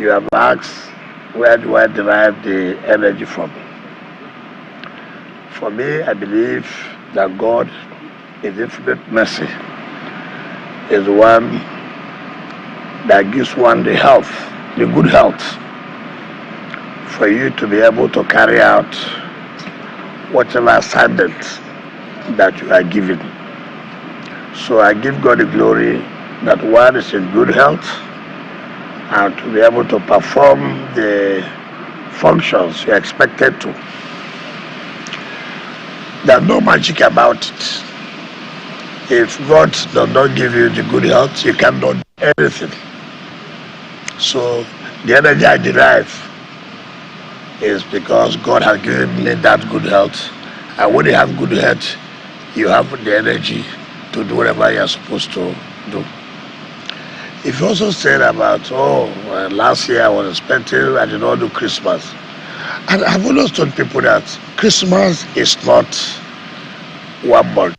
You have asked, where do I derive the energy from? For me, I believe that God, in infinite mercy, is the one that gives one the health, the good health, for you to be able to carry out whatever assignment that you are given. So I give God the glory that one is in good health and to be able to perform the functions you're expected to. There's no magic about it. If God does not give you the good health, you cannot do anything. So the energy I derive is because God has given me that good health. And when you have good health, you have the energy to do whatever you're supposed to do. If you also said about, last year I was expecting, I did not do Christmas. And I've always told people that Christmas is not 1 month,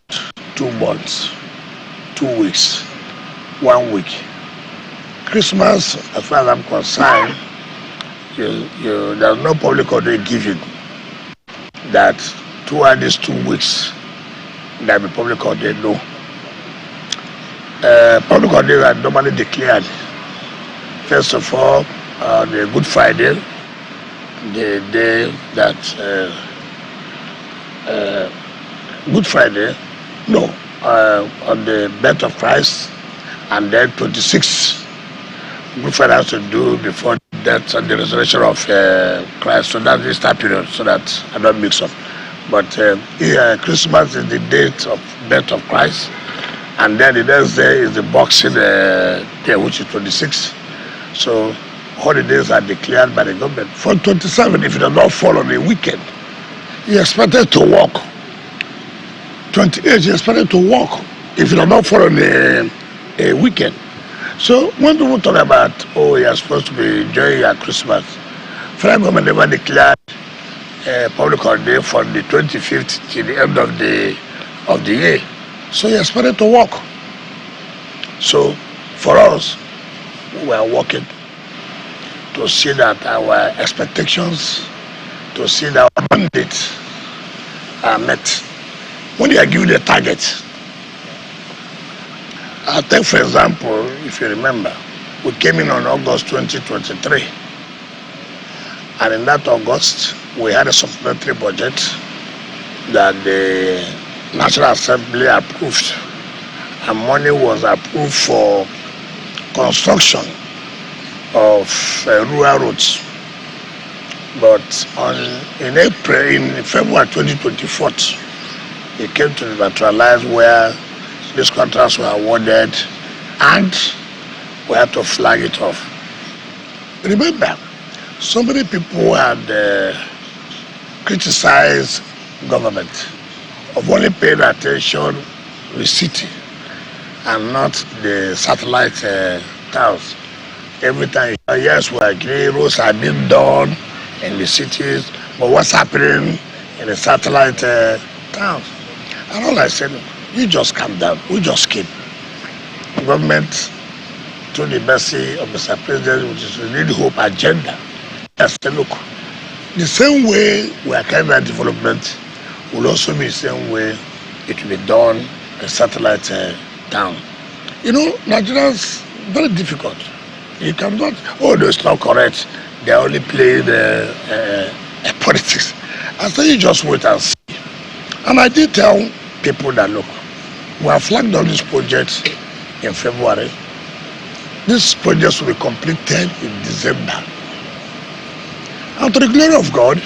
2 months, 2 weeks, 1 week. Christmas, as far as I'm concerned, there's no public holiday given that throughout these 2 weeks there will be public holiday. No. Public holidays are normally declared. First of all, the Good Friday, the day that Good Friday, no, on the birth of Christ, and then 26. Good Friday has to do before the death and the resurrection of Christ. So that's this time period, so that I don't mix up. But Christmas is the date of birth of Christ, and then the next day is the Boxing Day, which is 26. So holidays are declared by the government. For 27, if it does not fall on a weekend, you're expected to work. 28, you're expected to work if it does not fall on a weekend. So when people talk about, you're supposed to be enjoying your Christmas, federal government never declared a public holiday from the 25th to the end of the year. So you're expected to work. So for us, we are working to see that our expectations, to see that our mandates are met. When you are given a target, I'll take for example, if you remember, we came in on August 2023, and in that August, we had a supplementary budget that the National Assembly approved, and money was approved for construction of rural roads. But in February 2024, it came to materialize where these contracts were awarded and we had to flag it off. Remember, so many people had criticized government of only paying attention to the city and not the satellite towns. Every time, yes, we agree, roads are being done in the cities, but what's happening in the satellite towns? And all I said, you just calm down, we just keep. Government, through the mercy of Mr. President, which is the Renewed Hope agenda, I said, look, the same way we are carrying out development will also be the same way it will be done in satellite town. You know, Nigerians, very difficult. You cannot, no, it's not correct. They only play politics. I said, you just wait and see. And I did tell people that, look, we have flagged down this project in February. This project will be completed in December. And to the glory of God,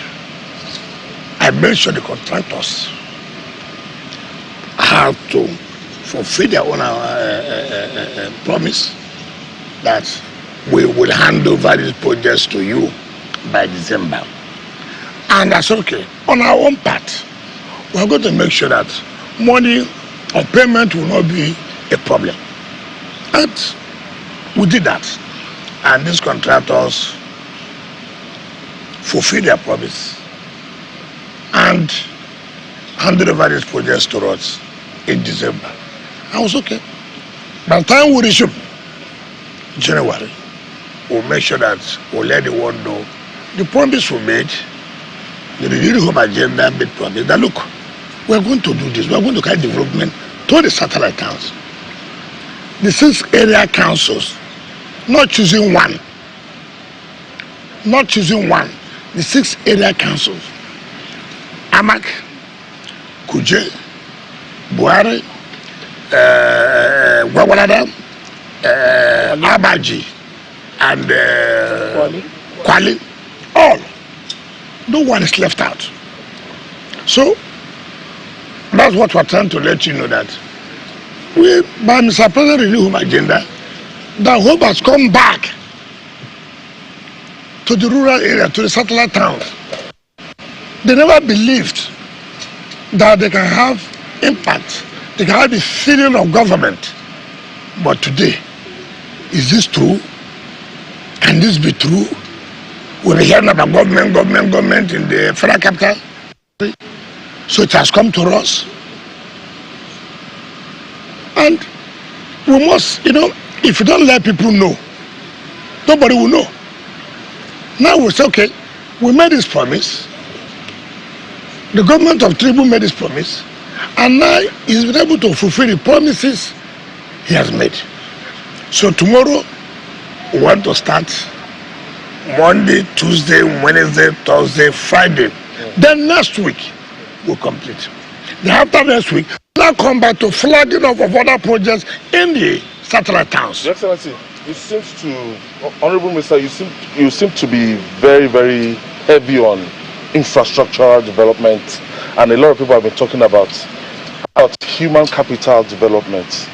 I made sure the contractors have to fulfill their own promise that we will hand over these projects to you by December. And I said, okay, on our own part, we are going to make sure that money or payment will not be a problem. And we did that. And these contractors fulfilled their promise and handed over these projects to us in December. I was okay. By the time we resumed January, we'll make sure that we'll let the world know the promise we made, the renewed home agenda made promise that look, we're going to do this, we're going to carry development to the satellite towns. The 6 area councils, not choosing one, the 6 area councils, Amak, Kuje, Buhari, Gwagwalada, Abaji, and Kwali, all. No one is left out. So, that's what we're trying to let you know, that we, by Mr. President Renew Home Agenda, the hope has come back to the rural area, to the satellite towns. They never believed that they can have impact, they can have the feeling of government. But today, is this true? Can this be true? We're hearing about government in the federal capital. So it has come to us. And we must, if you don't let people know, nobody will know. Now we say, okay, we made this promise. The government of Tinubu made this promise. And now he's been able to fulfill the promises he has made. So tomorrow, we want to start Monday, Tuesday, Wednesday, Thursday, Friday. Then next week, we'll complete. Then after next week, we'll come back to flagging off of other projects in the satellite towns. Your Excellency, it seems to, Honorable Minister, you seem to be very, very heavy on infrastructural development, and a lot of people have been talking about human capital development.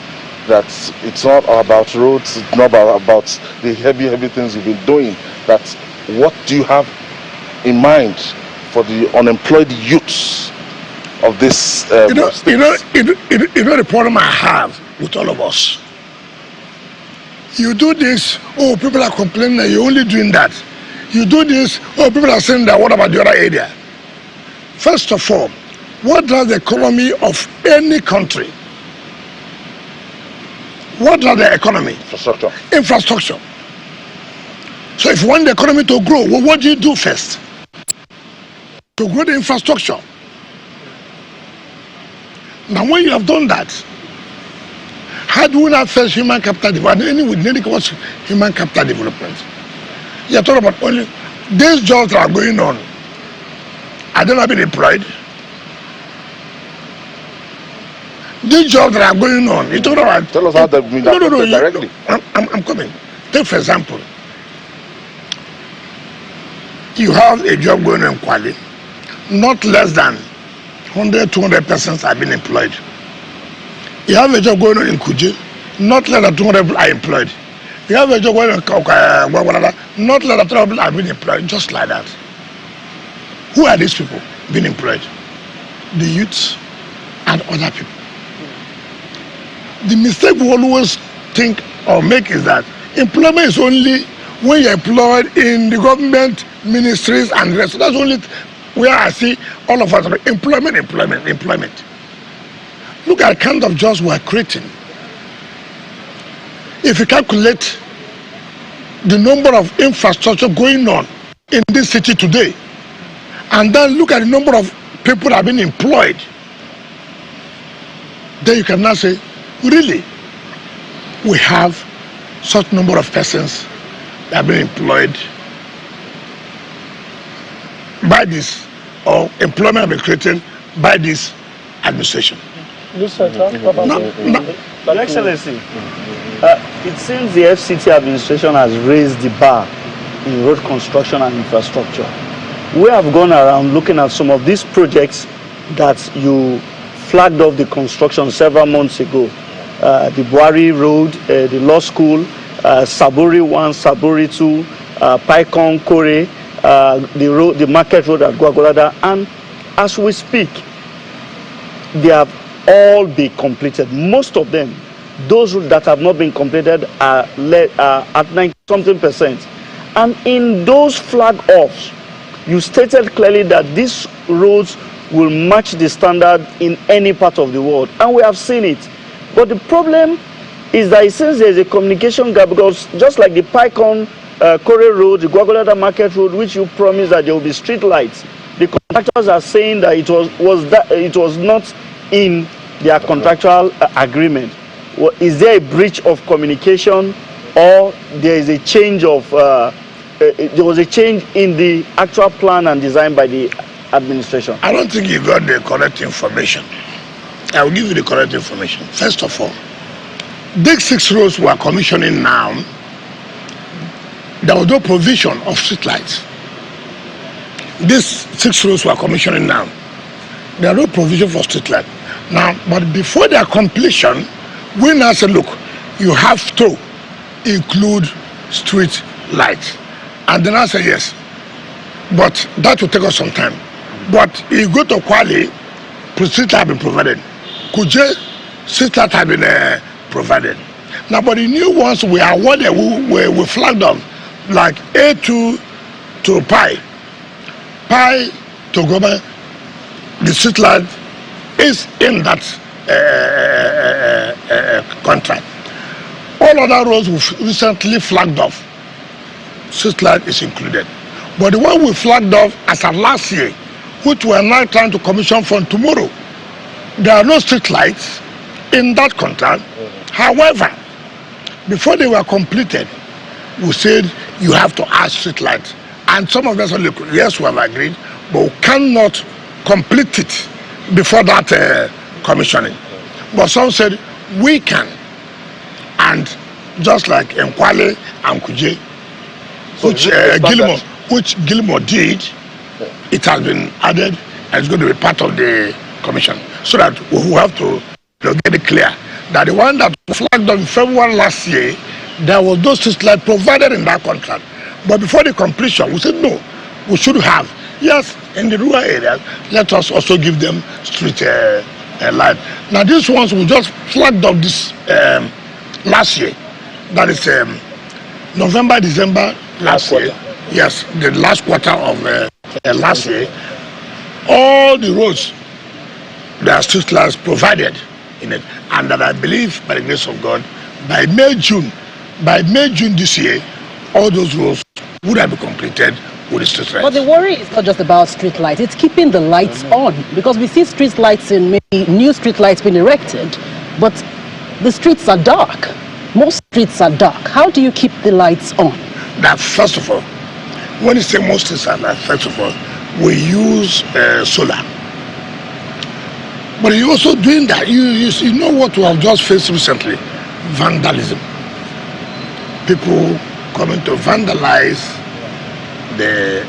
That it's not about roads, it's not about the heavy things you've been doing. That what do you have in mind for the unemployed youths of this you know the problem I have with all of us. You do this, oh, people are complaining that you're only doing that. You do this, oh, people are saying that, what about the other area? First of all, what does the economy of any country? What does the economy? Infrastructure. So if you want the economy to grow, well, what do you do first? To grow the infrastructure. Now when you have done that, how do we not first human capital development? We need human capital development. You're talking about only these jobs that are going on. Are they not being employed? These jobs that are going on. You talking about? Tell us how they mean that directly. I'm coming. Take for example, you have a job going on in Kwali. Not less than 100, 200 persons have been employed. You have a job going on in Kuje, not less than 200 people are employed. You have a job going on in Gwagwalada, not less than 200 people have been employed, just like that. Who are these people being employed? The youths and other people. The mistake we always think or make is that employment is only when you're employed in the government ministries and the rest. So that's only where I see all of us employment. Look at the kind of jobs we're creating. If you calculate the number of infrastructure going on in this city today, and then look at the number of people that have been employed, then you can now say, really, we have such number of persons that have been employed by this, or employment have been created by this administration. Your Excellency, it seems the FCT administration has raised the bar in road construction and infrastructure. We have gone around looking at some of these projects that you flagged off the construction several months ago. The Buhari Road, the Law School, Saburi 1, Saburi 2, Paikon, Kore, the Market Road at Gwagwalada, and as we speak, they have all been completed. Most of them, those that have not been completed are at 90-something%. And in those flag offs, you stated clearly that these roads will match the standard in any part of the world, and we have seen it. But the problem is that since there's a communication gap, because just like the Paikon Kore Road, the Gwagwalada Market Road, which you promised that there will be street lights, the contractors are saying that it was not in their contractual agreement. Is there a breach of communication, or there is a change of there was a change in the actual plan and design by the administration? I don't think you got the correct information. I will give you the correct information. First of all, these 6 roads we are commissioning now, there was no provision of street lights. These 6 roads we are commissioning now, there are no provision for street light. Now, but before their completion, we now say, look, you have to include street lights. And then I say yes. But that will take us some time. But you go to Kwale, street light have been provided. Kuje, street light have been provided. Now, but the new ones we are awarded, we flagged off, like A2 to Pi to Goma, the street light is in that contract. All other roads we've recently flagged off, street light is included. But the one we flagged off as of last year, which we are now trying to commission from tomorrow, there are no street lights in that contract. However, before they were completed, we said you have to add street lights. And some of them said, look, yes, we have agreed, but we cannot complete it before that commissioning. But some said we can. And just like in Kwale and Kuje, which Gilmore did, it has been added and it's going to be part of the commission. So that we have to get it clear that the one that flagged on February last year, there was no street light provided in that contract. But before the completion, we said no, we should have. Yes, in the rural areas, let us also give them street light. Now these ones we just flagged up this last year. That is November, December last year. Yes, the last quarter of last year. All the roads, there are street lights provided in it. And that I believe, by the grace of God, by May, June this year, all those roads would have been completed with the street lights. But the worry is not just about street lights, it's keeping the lights on, because we see street lights in maybe new street lights being erected, but the streets are dark. Most streets are dark. How do you keep the lights on? That first of all, when you say most streets are dark, first of all, we use solar. But you're also doing that. You know what we have just faced recently? Vandalism. People coming to vandalize the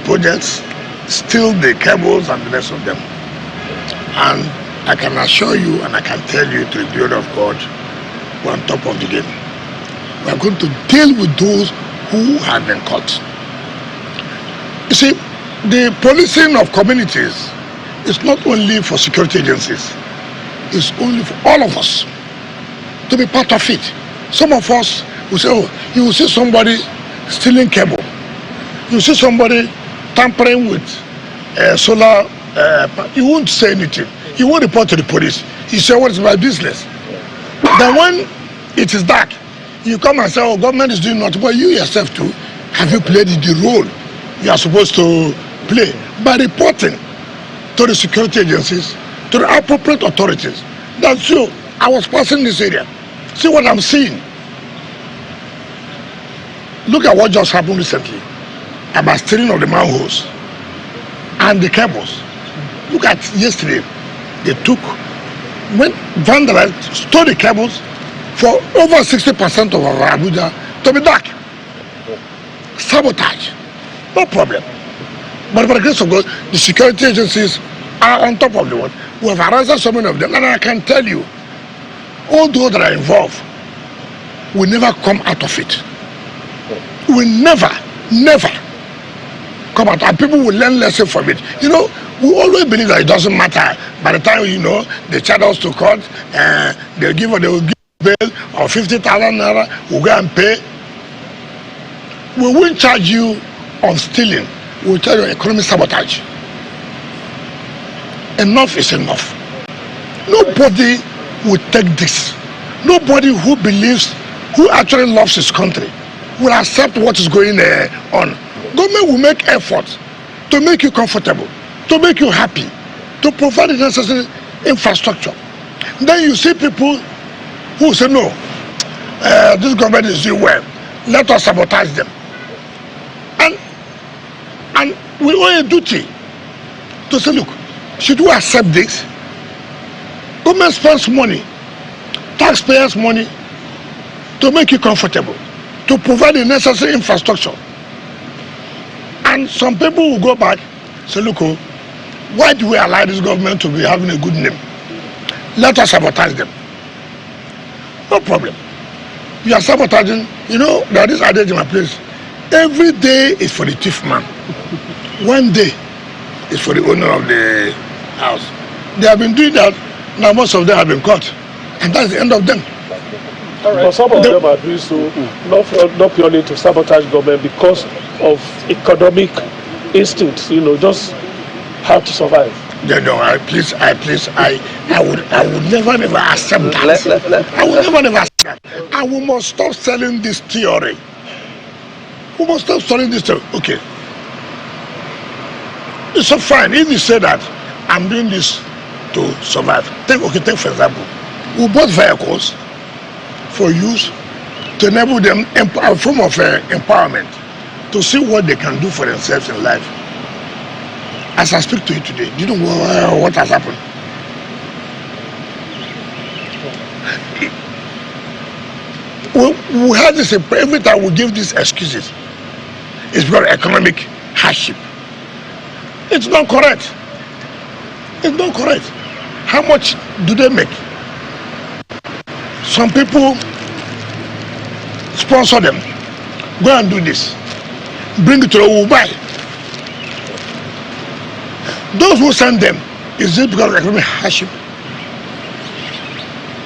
projects, steal the cables and the rest of them. And I can assure you and I can tell you, to the glory of God, we're on top of the game. We're going to deal with those who have been caught. You see, the policing of communities is not only for security agencies, it's only for all of us to be part of it. Some of us will say, oh, you will see somebody stealing cable. You will see somebody tampering with solar, you won't say anything. You won't report to the police. You say, what is my business? Then when it is dark, you come and say, oh, government is doing nothing. But you yourself too, have you played the role you are supposed to play by reporting to the security agencies, to the appropriate authorities? That's true. I was passing this area. See what I'm seeing. Look at what just happened recently about stealing of the manholes and the cables. Look at yesterday. They took, when vandalized, stole the cables for over 60% of our Abuja to be dark. Sabotage. No problem. But by the grace of God, the security agencies are on top of the world. We have arrested so many of them, and I can tell you, all those that are involved will never come out of it. Will never come out, and people will learn lesson from it. You know, we always believe that it doesn't matter. By the time, you know, they charge us to court, they will give bail of 50,000 naira, we'll go and pay. We won't charge you on stealing. We'll charge you economic sabotage. Enough is enough. Nobody will take this. Nobody who believes, who actually loves his country, will accept what is going on. Government will make efforts to make you comfortable, to make you happy, to provide the necessary infrastructure. Then you see people who say, no, this government is doing well, let us sabotage them. And we owe a duty to say, look, should we accept this? Government spends money, taxpayers' money, to make you comfortable, to provide the necessary infrastructure. And some people will go back and say, look, why do we allow this government to be having a good name? Let us sabotage them. No problem. You are sabotaging. You know, there is adage in my place. Every day is for the thief man. One day is for the owner of the house. They have been doing that. Now most of them have been caught. And that's the end of them. All right. But some of them are doing so not purely to sabotage government because of economic instincts, just how to survive. No, I would never accept that. I would never accept that. And we must stop selling this theory. We must stop selling this theory. Okay. It's so fine if you say that I'm doing this to survive. Take for example, we bought vehicles for use to enable them a form of empowerment to see what they can do for themselves in life. As I speak to you today, do you know what has happened? We had this every time we give these excuses. It's because economic hardship. It's not correct. It's not correct. How much do they make? Some people sponsor them. Go and do this. Bring it to the buy. Those who send them, is it because of economic hardship?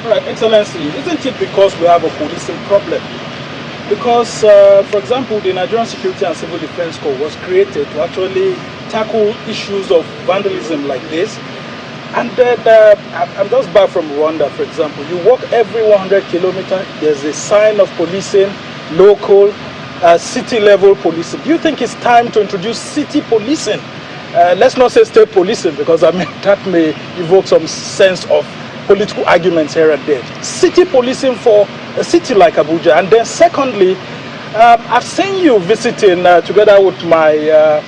Right, Excellency, isn't it because we have a policing problem? Because, for example, the Nigerian Security and Civil Defense Corps was created to actually tackle issues of vandalism like this. And then, I'm just back from Rwanda, for example. You walk every 100 kilometers, there's a sign of policing, local, city-level policing. Do you think it's time to introduce city policing? Let's not say state policing, because that may evoke some sense of political arguments here and there. City policing for a city like Abuja. And then secondly, I've seen you visiting together with my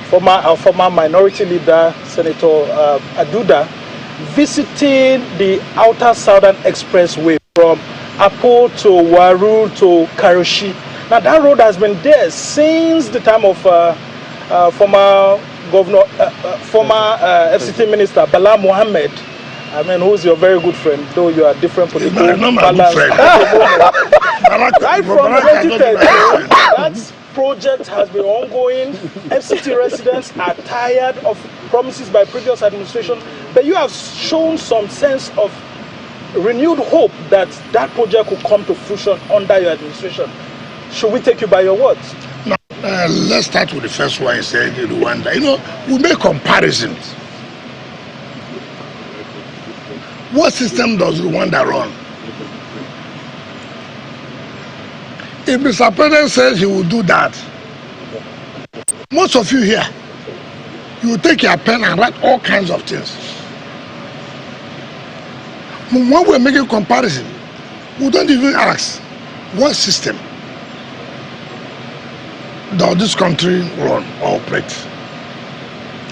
former minority leader, Senator Aduda, visiting the Outer Southern Expressway from Apo to Waru to Karoshi. Now that road has been there since the time of former Governor, former FCT Minister Bala Mohammed. I mean, who's your very good friend, though you are different political balance. Right from 2013, that project has been ongoing. FCT residents are tired of promises by previous administration, but you have shown some sense of renewed hope that that project will come to fruition under your administration. Should we take you by your words? Now, let's start with the first one. You said Rwanda. We make comparisons. What system does Rwanda run? If Mr. President says he will do that, most of you here, you will take your pen and write all kinds of things. When we're making comparison, we don't even ask what system does this country run or operate.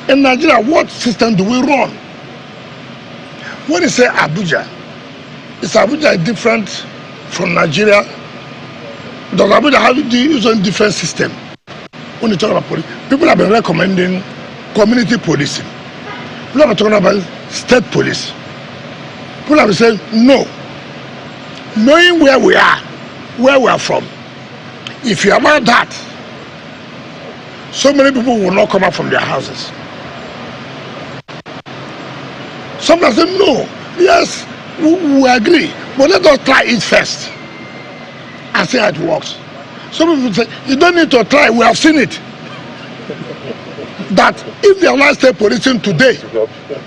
In Nigeria, what system do we run? When you say Abuja, is Abuja different from Nigeria? Does Abuja have its own different system? When you talk about police, people have been recommending community policing. People have been talking about state police. People have been saying no. Knowing where we are from, if you allow that, so many people will not come out from their houses. Some of them no. Yes, we agree, but let us try it first and see how it works. Some people say, you don't need to try, we have seen it. That if they allow state policing today,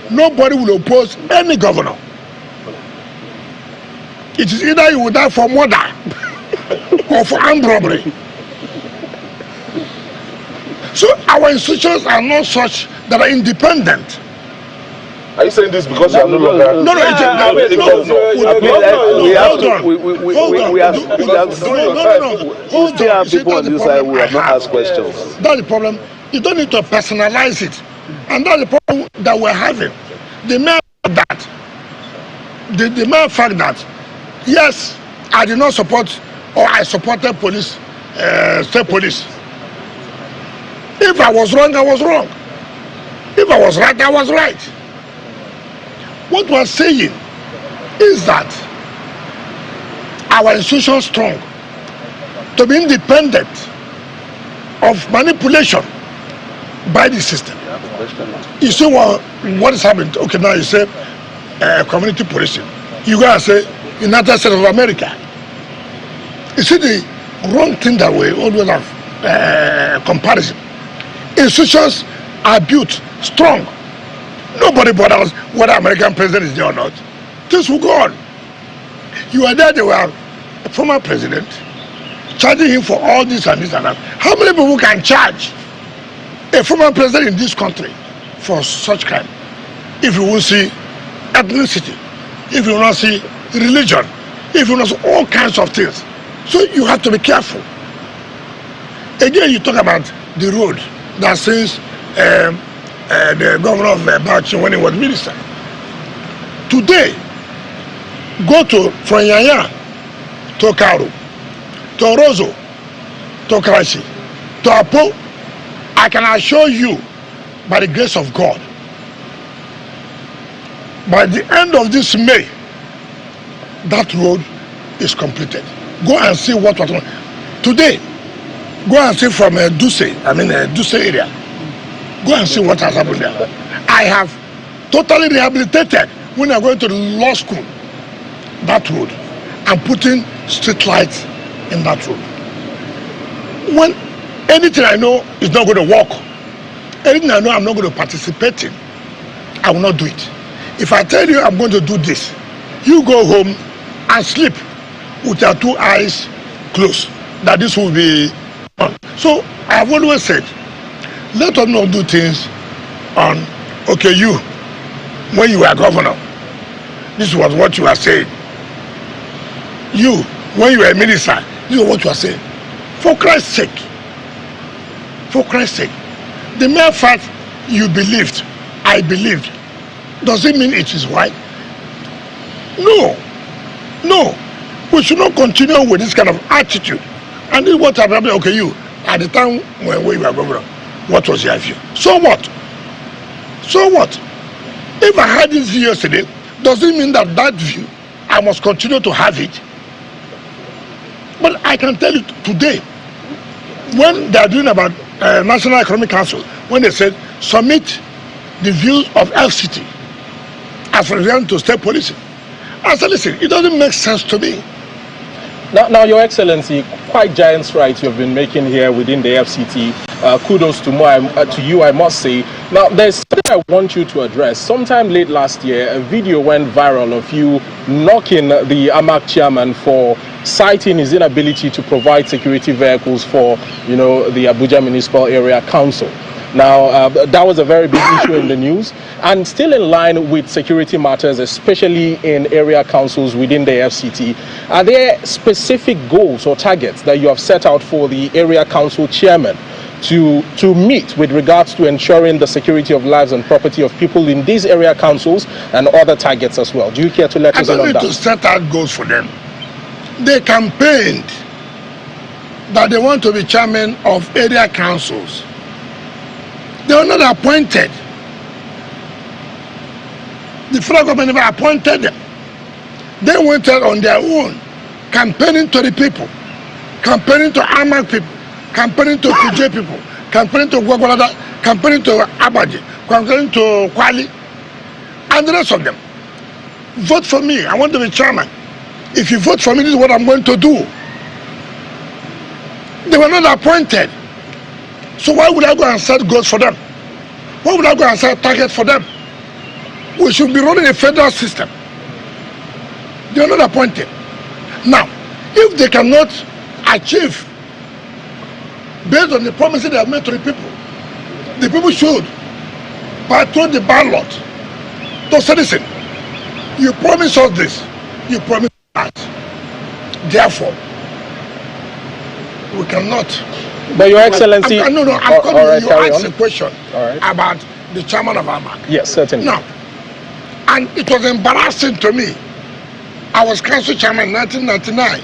nobody will oppose any governor. It is either you will die for murder or for armed robbery. So our institutions are not such that are independent. Are you saying this because you are no longer? No, we still have people on this side who have not asked questions. That's the problem. You don't need to personalize it, and that's the problem that we're having. The mere fact that, yes, I did not support, or I supported police, state police. If I was wrong, I was wrong. If I was right, I was right. What we're saying is that our institutions strong to be independent of manipulation by the system. You see what is happening? Okay, now you say community policing. You gotta say United States of America. You see the wrong thing that we always have comparison. Institutions are built strong. Nobody bothers whether American president is there or not. This will go on. You are there, they were a former president, charging him for all this and this and that. How many people can charge a former president in this country for such crime? If you will see ethnicity, if you will not see religion, if you will not see all kinds of things. So you have to be careful. Again, you talk about the road that since the governor of Bauchi when he was minister. Today, go from Yanya to Karu, to Orozo, to Karachi, to Apo. I can assure you, by the grace of God, by the end of this May, that road is completed. Go and see what was today. Go and see from Duse area. Go and see what has happened there. I have totally rehabilitated when I went to the law school that road and putting street lights in that road. When anything I know is not going to work, anything I know I'm not going to participate in, I will not do it. If I tell you I'm going to do this, you go home and sleep with your two eyes closed, that this will be on. So I have always said, let us not do things on, okay, you, when you were governor, this was what you were saying. You, when you were a minister, this is what you are saying. For Christ's sake, the mere fact you believed, I believed, does it mean it is right? No. We should not continue with this kind of attitude. And this is what happened. Okay, you, at the time when we were governor, what was your view? So what? If I had this view yesterday, does it mean that view, I must continue to have it? But I can tell you today, when they are doing about National Economic Council, when they said, submit the views of FCT, as for example to state policy, I said, listen, it doesn't make sense to me. Now, Your Excellency, quite giant strides you've been making here within the FCT. Kudos to you, I must say. Now, there's something I want you to address. Sometime late last year, a video went viral of you knocking the AMAC chairman for citing his inability to provide security vehicles for, the Abuja Municipal Area Council. Now, that was a very big issue in the news, and still in line with security matters, especially in area councils within the FCT. Are there specific goals or targets that you have set out for the area council chairman to meet with regards to ensuring the security of lives and property of people in these area councils and other targets as well? Do you care to let us know on that? I don't need to set out goals for them. They campaigned that they want to be chairman of area councils. They were not appointed. The federal government never appointed them. They went out on their own, campaigning to the people, campaigning to AMAC people, campaigning to Kuje people, campaigning to Gwagwalada, campaigning to Abaji, campaigning to Kwali, and the rest of them. Vote for me. I want to be chairman. If you vote for me, this is what I'm going to do. They were not appointed. So why would I go and set goals for them? Why would I go and set targets for them? We should be running a federal system. They are not appointed. Now, if they cannot achieve, based on the promises they have made to the people, the people should patrol the ballot to say, listen, you promise us this, you promise that. Therefore, we cannot. But Your Excellency, I'm coming. Right, You asked a question about the chairman of AMAC. Yes, certainly. Now, and it was embarrassing to me. I was council chairman in 1999,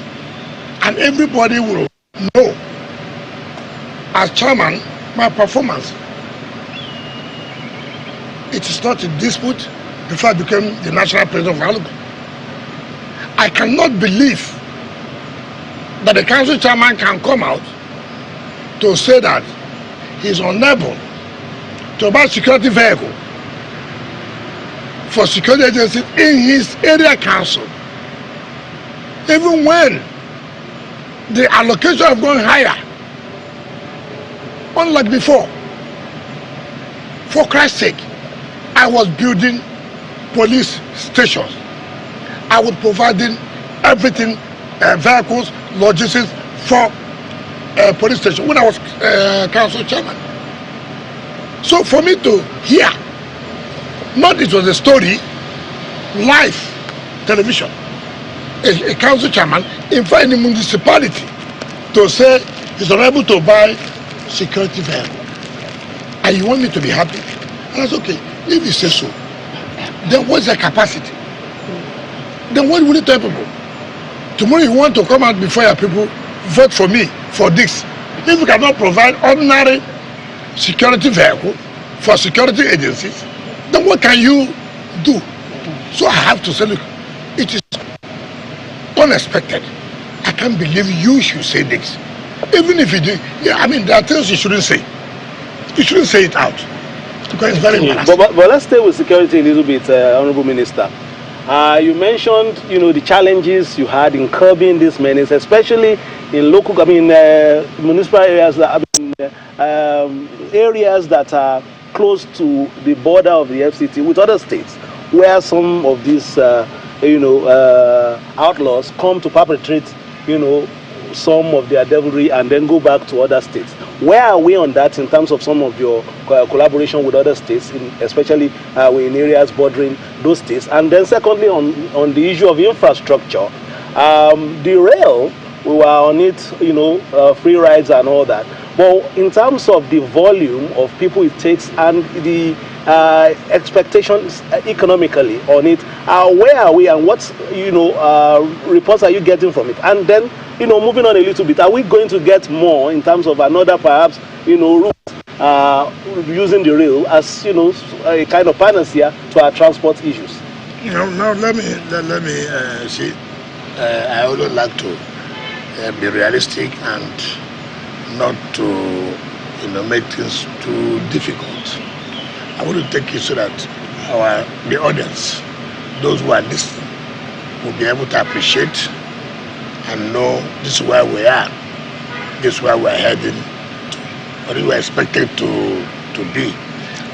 and everybody will know, as chairman, my performance. It is not a dispute before I became the national president of Alugu. I cannot believe that the council chairman can come out to say that he's unable to buy security vehicle for security agencies in his area council, even when the allocation have gone higher, unlike before. For Christ's sake, I was building police stations. I was providing everything, vehicles, logistics for police station when I was council chairman. So for me to hear, not it was a story, live television, a council chairman in fact in the municipality to say he's unable to buy security vehicle, and you want me to be happy? And that's okay. If you say so, then what's the capacity? Then what will you tell people? Tomorrow you want to come out before your people, vote for me for this. If you cannot provide ordinary security vehicle for security agencies, then what can you do? So I have to say, look, it is unexpected. I can't believe you should say this. Even if you do, yeah, I mean, there are things you shouldn't say. You shouldn't say it out because it's very embarrassing. But let's stay with security a little bit, Honorable Minister. You mentioned, the challenges you had in curbing this menace, especially in local, municipal areas areas that are close to the border of the FCT with other states, where some of these, outlaws come to perpetrate, some of their devilry and then go back to other states. Where are we on that in terms of some of your collaboration with other states, especially in areas bordering those states? And then secondly, on the issue of infrastructure, the rail, we were on it, free rides and all that. But in terms of the volume of people it takes and the expectations economically on it, where are we and what reports are you getting from it? And then moving on a little bit, are we going to get more in terms of another perhaps route using the rail as a kind of panacea to our transport issues? Now let me see. I always like to be realistic and not to make things too difficult. I want to take it so that the audience, those who are listening, will be able to appreciate and know this is where we are, this is where we're heading to, or we are expected to be.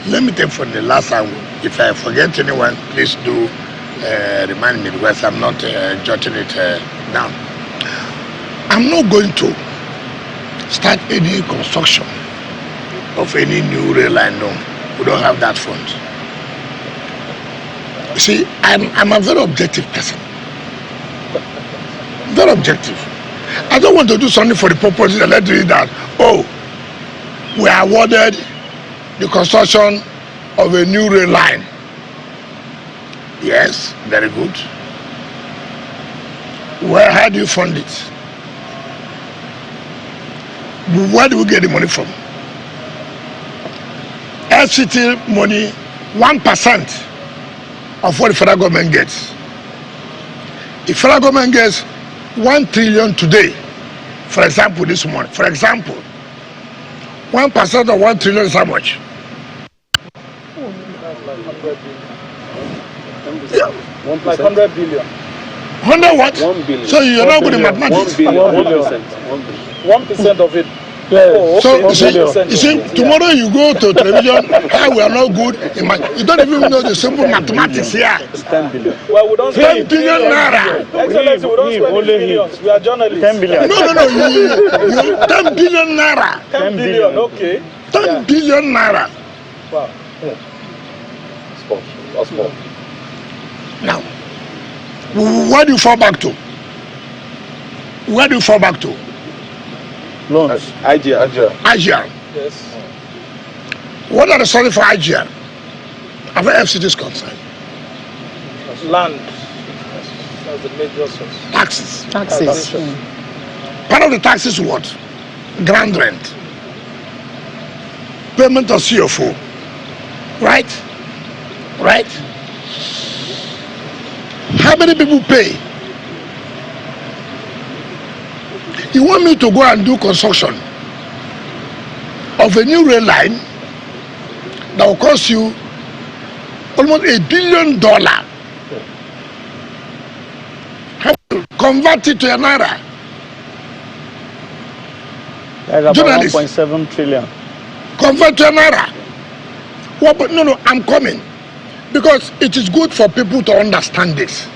Let me take from the last time. If I forget anyone, please do remind me, because I'm not jotting it down. I'm not going to start any construction of any new rail line. No, we don't have that fund. You see, I'm a very objective person. Very objective. I don't want to do something for the purpose that let's do that. Oh, we are awarded the construction of a new rail line. Yes, very good. How do you fund it? Where do we get the money from? FCT money, 1% of what the federal government gets. If federal government gets 1 trillion today, for example, this month, 1% of 1 trillion is how much? Yeah. 100 billion. 100 what? 1 billion. So you're not good in mathematics. 1 billion. 1% of it. So you see, tomorrow you go to television, we are not good in math. You don't even know the simple mathematics here. 10 billion. Well, we don't 10 billion naira. Excellency, we don't spend billions. We are journalists. 10 billion. No, you 10 billion naira. 10 billion, okay. 10 billion naira. Wow. That's small. Now, where do you fall back to? Where do you fall back to? Loans. IGR. Yes. What are the sources for IGR? As far as FCT is concerned. Land. That's the major source. Taxes. Taxes. Part of the taxes is what? Ground rent. Payment of CFO. Right? Right? How many people pay? You want me to go and do construction of a new rail line that will cost you almost $1 billion? How do you convert it to a naira? That's about Journalists. 1.7 trillion. Convert to a naira. Well, but no, I'm coming. Because it is good for people to understand this.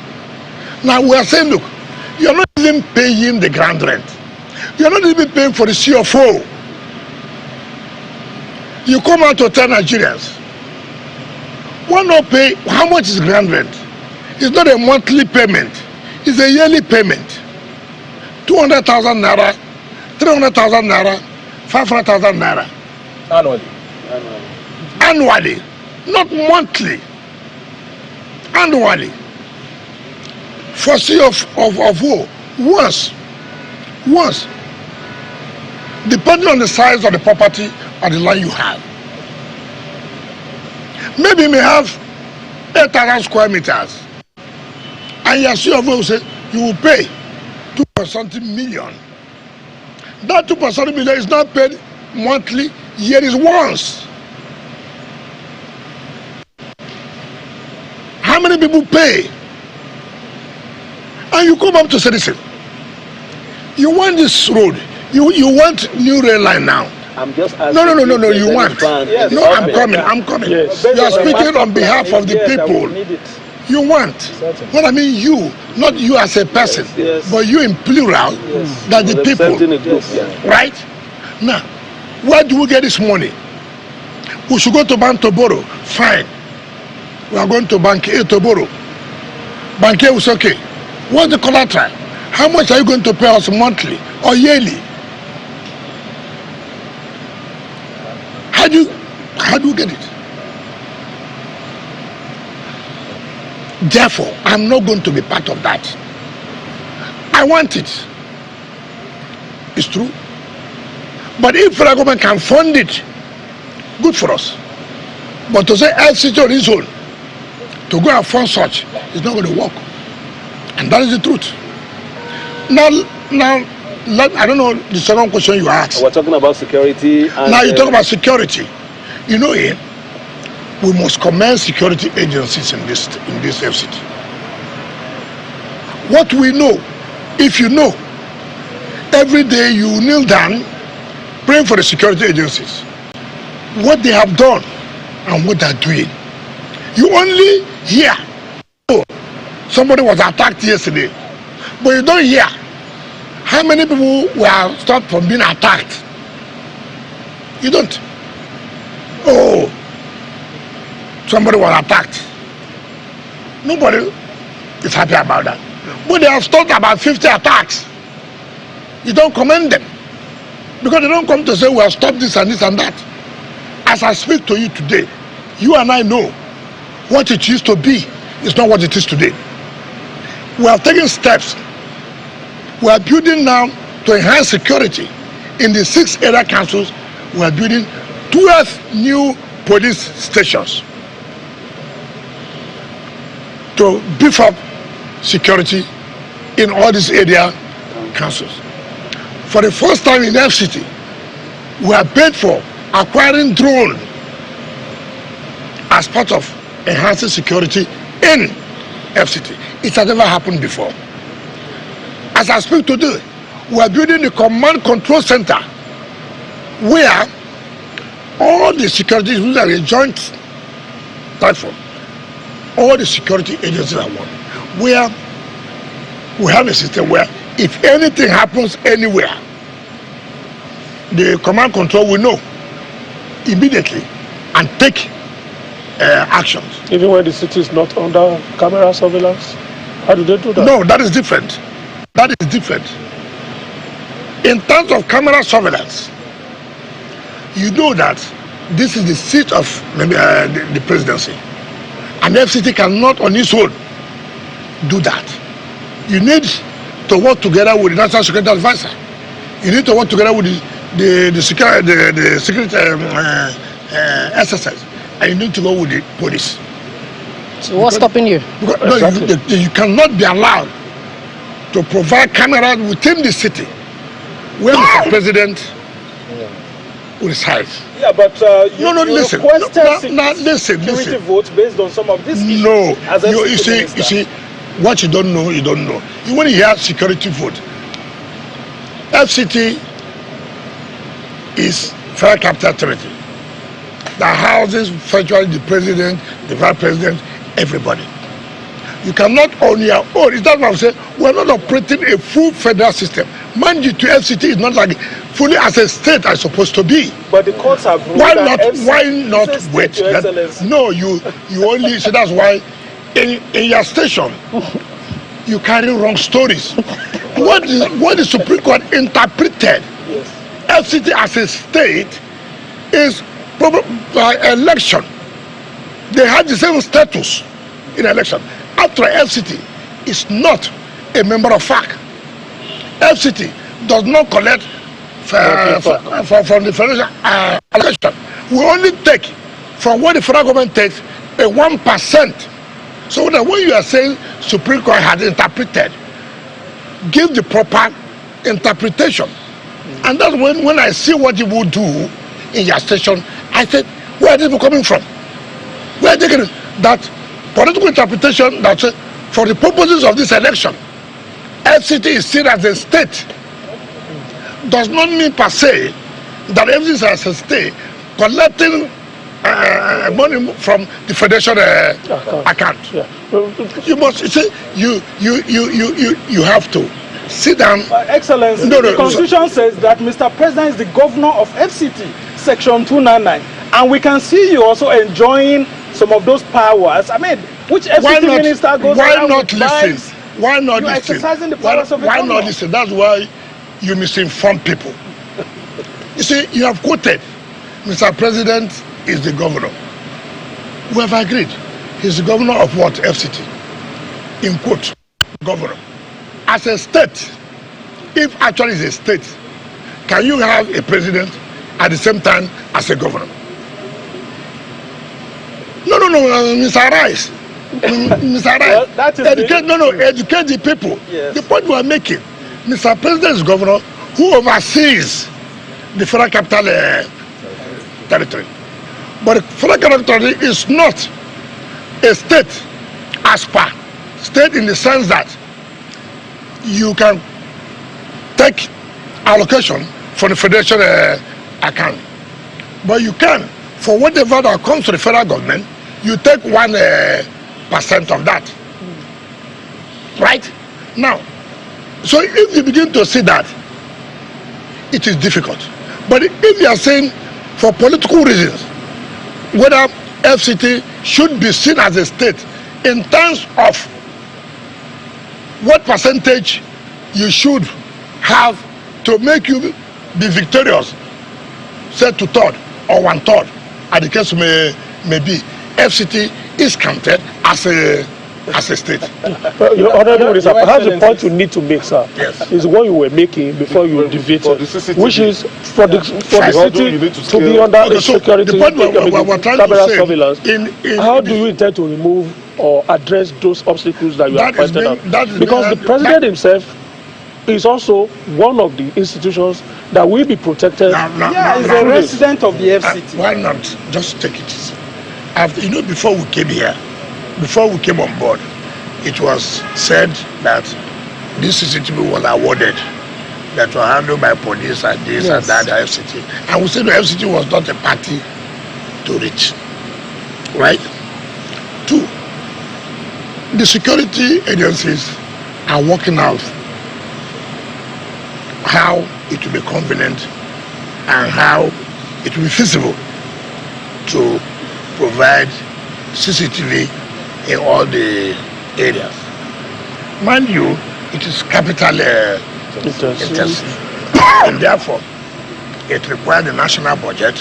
Now we are saying, look, you're not even paying the ground rent. You're not even paying for the CFO. You come out to tell Nigerians, why not pay? How much is ground rent? It's not a monthly payment. It's a yearly payment. 200,000 naira, 300,000 naira, 500,000 naira. Annually, not monthly. Annually. For CFO, once. Depending on the size of the property or the land you have. Maybe you may have 8,000 square meters. And your CFO will say, you will pay 2.something million. That 2.something million is not paid monthly, year is once. How many people pay? And you come up to citizen. You want this road. You want new rail line now. I'm just asking. No, you want. Yes. No, I'm coming. Yes. You are speaking on behalf of the Yes, I will people. need it. You want. Certainly. What I mean, you, not you as a person, Yes. but you in plural, Yes. that the people. Representing a group, yeah. Right? Now, where do we get this money? We should go to bank to borrow. Fine. We are going to bank A to borrow. Bank A will say, okay, what's the collateral? How much are you going to pay us monthly or yearly? How do you get it? Therefore, I'm not going to be part of that. I want it. It's true. But if federal government can fund it, good for us. But to say FCT on his own, to go and fund such, is not going to work. And that is the truth. Now, I don't know the second question you asked. We're talking about security. And, Now you talk about security. You know, we must commend security agencies in this FCT. What we know, if you know, every day you kneel down praying for the security agencies, what they have done and what they're doing. You only hear, oh, somebody was attacked yesterday, but you don't hear how many people were stopped from being attacked. You don't. Oh, somebody was attacked. Nobody is happy about that. But they have stopped about 50 attacks. You don't commend them. Because they don't come to say, we have stopped this and this and that. As I speak to you today, you and I know what it used to be is not what it is today. We are taking steps. We are building now to enhance security. In the 6 area councils, we are building 12 new police stations to beef up security in all these area councils. For the first time in FCT, we are paid for acquiring drone as part of enhancing security in FCT. It has never happened before. As I speak today, we are building the command control center where all the security issues are a joint platform. All the security agencies are one. Where we have a system where if anything happens anywhere, the command control will know immediately and take actions. Even when the city is not under camera surveillance? How do they do that? No, that is different. That is different. In terms of camera surveillance, you know that this is the seat of the presidency. And FCT cannot on its own do that. You need to work together with the National Security Advisor. You need to work together with the security SSS. And you need to go with the police. So what's stopping you? Because, no, you cannot be allowed to provide cameras within the city where Mr. President resides. Yeah, but you listen. Listen. Security votes based on some of these issues. No, you see, what you don't know, you don't know. When you hear security vote, FCT is Federal Capital Territory that houses virtually the president, the vice president, everybody. You cannot on your own. Is that what I'm saying? We're not operating a full federal system. Mind you, to FCT is not like fully as a state as supposed to be. But the courts have ruled Why that not wait? No, you only so that's why in your station you carry wrong stories. What the Supreme Court interpreted FCT as a state is by election. They had the same status in election. After FCT is not a member of FAC. FCT does not collect from the federal election. We only take from what the federal government takes a 1%. So that when you are saying Supreme Court had interpreted, give the proper interpretation. And that's when I see what you would do in your station, I said, where are these people coming from? Where are they getting that political interpretation that for the purposes of this election, FCT is seen as a state does not mean per se that FCT is as a state collecting money from the federation account. Yeah. You must say you have to sit down. Excellency, the Constitution says that Mr. President is the governor of FCT, Section 299, and we can see you also enjoying some of those powers. I mean, which FCT minister goes around with bags? Why not listen? Exercising the powers of the governor. Why not listen? That's why you misinform people. You see, you have quoted, Mr. President is the governor. We have agreed. He's the governor of what? FCT. In quote, governor. As a state, if actually is a state, can you have a president at the same time as a governor? No, Mr. Rice. Mr. Rice. Well, educate the people. Yes. The point we are making, Mr. President is governor who oversees the federal capital territory. But the federal capital territory is not a state as per state in the sense that you can take allocation from the federation account. But you can, for whatever that comes to the federal government, you take 1% of that. Right? Now, so if you begin to see that, it is difficult. But if you are saying for political reasons, whether FCT should be seen as a state in terms of what percentage you should have to make you be victorious, say 2/3 or 1/3, as the case may be, FCT is counted as a state. Perhaps the point you need to make, sir, is what you were making before you debated, which is for the city to be under security, camera surveillance. How do you intend to remove or address those obstacles that you have pointed out? Because the president himself is also one of the institutions that will be protected. He's a resident of the FCT. Why not just take it easy? Before we came here, before we came on board, it was said that this CCTV was awarded, that was handled by police and this and that, the FCT. And we said the FCT was not a party to it. Right? 2, the security agencies are working out how it will be convenient and how it will be feasible to provide CCTV in all the areas. Mind you, it is capital intensive. And therefore, it requires the national budget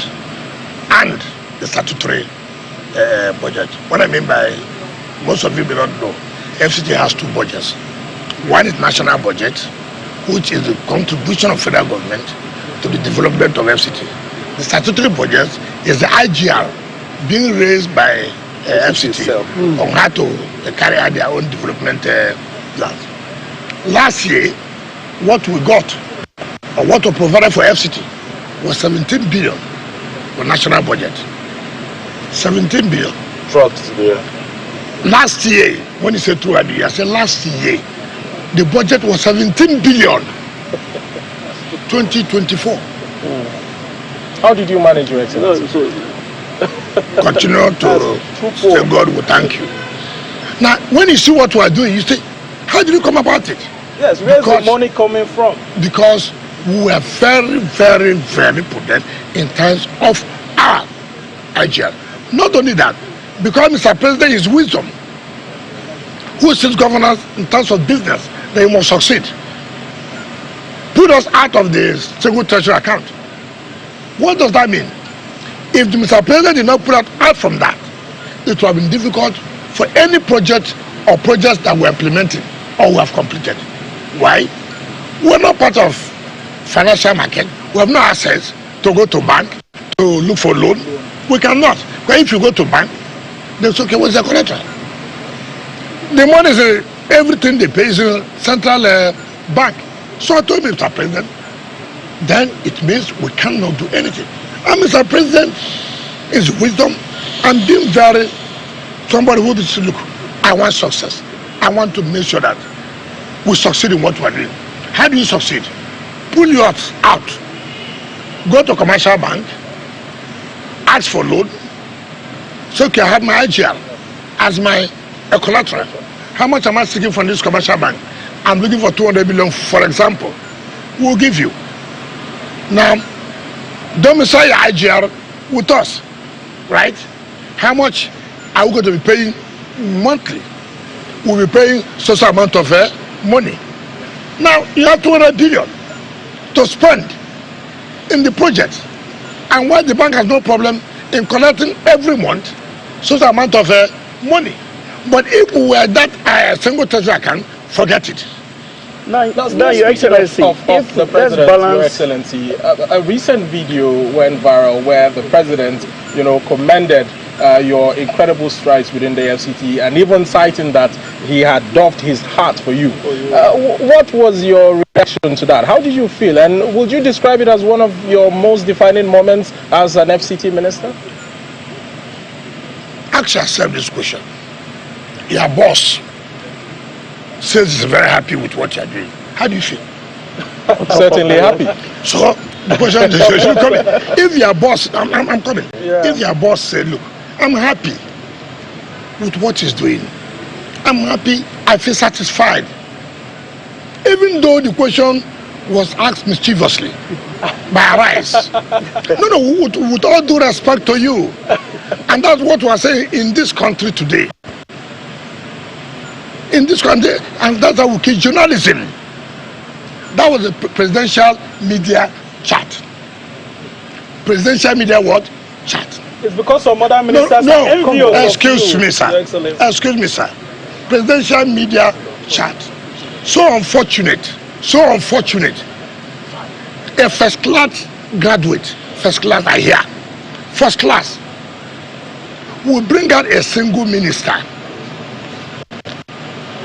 and the statutory budget. What I mean by, most of you may not know, FCT has two budgets. One is national budget, which is the contribution of federal government to the development of FCT. The statutory budget is the IGR being raised by FCT on how to carry out their own development plans. Last year, what we got, or what was provided for FCT, was 17 billion for national budget. 17 billion. Trucks, yeah. Last year, when you say throughout the year, I said last year, the budget was 17 billion. 2024. How did you manage your Excellency? Continue to say God will thank you. Now, when you see what we are doing, you say, how did you come about it? Yes, where's the money coming from? Because we were very, very, very prudent in terms of our IGL. Not only that, because Mr. President is wisdom, who sits governors in terms of business, they must succeed. Put us out of the single treasury account. What does that mean? If the Mr. President did not put us out from that, it would have been difficult for any project or projects that we're implementing or we have completed. Why? We're not part of financial market. We have no access to go to bank to look for loan. We cannot. But if you go to bank, they say, okay, what's the collateral? The money is everything they pay is in central bank. So I told Mr. President, then it means we cannot do anything. And Mr. President is wisdom and being very somebody who will say, look, I want success. I want to make sure that we succeed in what we're doing. How do you succeed? Pull yours out. Go to commercial bank, ask for loan. So okay, I have my IGR as my collateral. How much am I seeking from this commercial bank? I'm looking for 200 million, for example. We'll give you. Now, domicile your IGR with us, right? How much are we going to be paying monthly? We'll be paying such amount of money. Now, you have 200 billion to spend in the project. And while the bank has no problem in collecting every month such amount of money. But if we were that single treasury account, forget it. Now Your Excellency, of the President, Your Excellency, a recent video went viral where the President, commended your incredible strides within the FCT and even citing that he had doffed his hat for you. What was your reaction to that? How did you feel? And would you describe it as one of your most defining moments as an FCT minister? Ask yourself this question. Your boss says he's very happy with what you're doing. How do you feel? Certainly happy. So the question is, if your boss, I'm coming. Yeah. If your boss said, look, I'm happy with what he's doing. I'm happy. I feel satisfied. Even though the question was asked mischievously by Arise. No, with all due respect to you. And that's what we are saying in this country today. In this country, and that's how we keep journalism. That was a presidential media chat. Presidential media what? Chat. It's because some other ministers are envious. Excuse me, sir. Excuse me, sir. Presidential media chat. So unfortunate. So unfortunate. A first class graduate, first class I hear, first class, will bring out a single minister.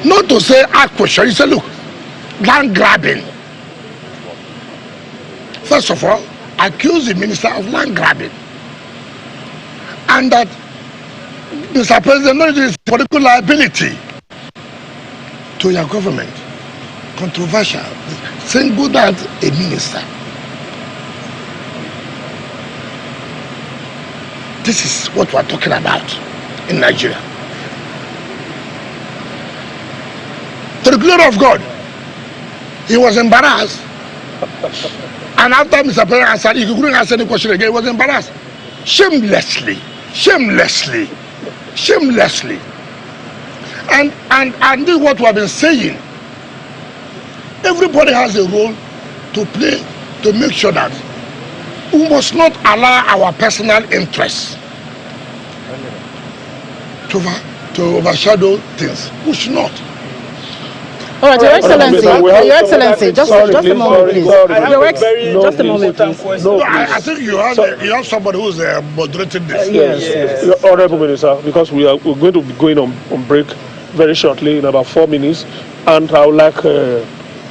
Not to say ask question. He said, look, land grabbing. First of all, accuse the minister of land grabbing. And that Mr. President, no, it is political liability to your government. Controversial. Single out a minister. This is what we're talking about in Nigeria. To the glory of God, he was embarrassed. And after Mr. President answered, he couldn't answer the question again, he was embarrassed. shamelessly. And this is what we have been saying. Everybody has a role to play to make sure that we must not allow our personal interests to overshadow things. We should not. All right, Your Excellency, just a moment, please. Just a moment, please. No, I think you have somebody who's moderating this. Yes. Honorable Minister, because we're going to be going on break very shortly in about 4 minutes, and I would like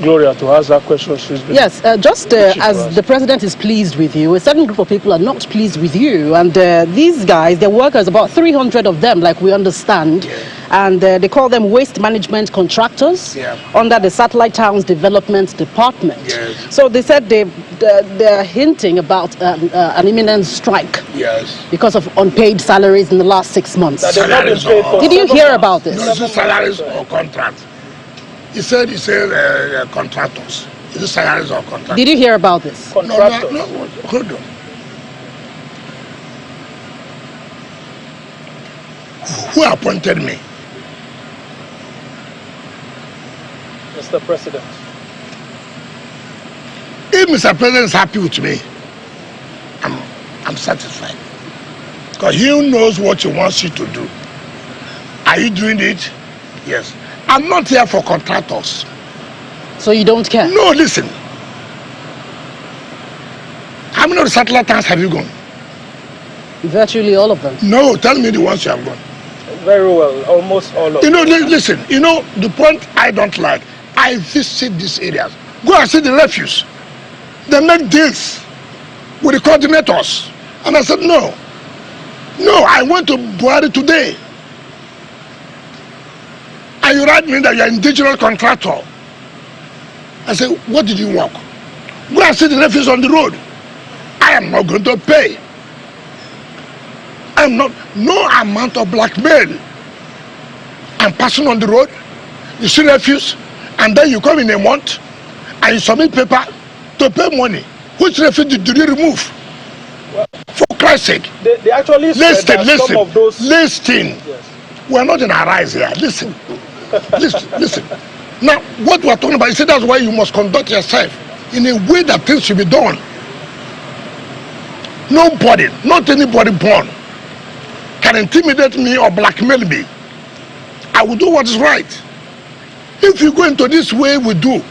Gloria to ask that question. Yes, as the president is pleased with you, a certain group of people are not pleased with you, and these guys, they're workers, about 300 of them, like we understand, and they call them waste management contractors under the Satellite Towns Development Department. So they said they're hinting about an imminent strike because of unpaid salaries in the last 6 months. Did you hear about this? No, it's salaries or contracts. He said contractors. Is it salaries or contractors? Did you hear about this? No, hold on. Who appointed me? Mr. President. If Mr. President is happy with me, I'm satisfied. Because he knows what he wants you to do. Are you doing it? Yes. I'm not here for contractors. So you don't care? No, listen. How many of the satellite towns have you gone? Virtually all of them. No, tell me the ones you have gone. Very well, almost all of them. Listen, the point I don't like, I visit these areas. Go and see the refuse. They make deals with the coordinators. And I said, no, I went to Buhari today. And you write me that you're an indigenous contractor. I said, what did you work? Go and see the refuse on the road. I am not going to pay. No amount of blackmail. I'm passing on the road, you see refuse, and then you come in a month and you submit paper to pay money. Which refuse did you remove? For Christ's sake. They actually said that some of those... Listen. Yes. We're not in a rise here. Listen. Listen. Now, what we're talking about, you see, that's why you must conduct yourself in a way that things should be done. Nobody, not anybody born, can intimidate me or blackmail me. I will do what is right. If you go into this way we do,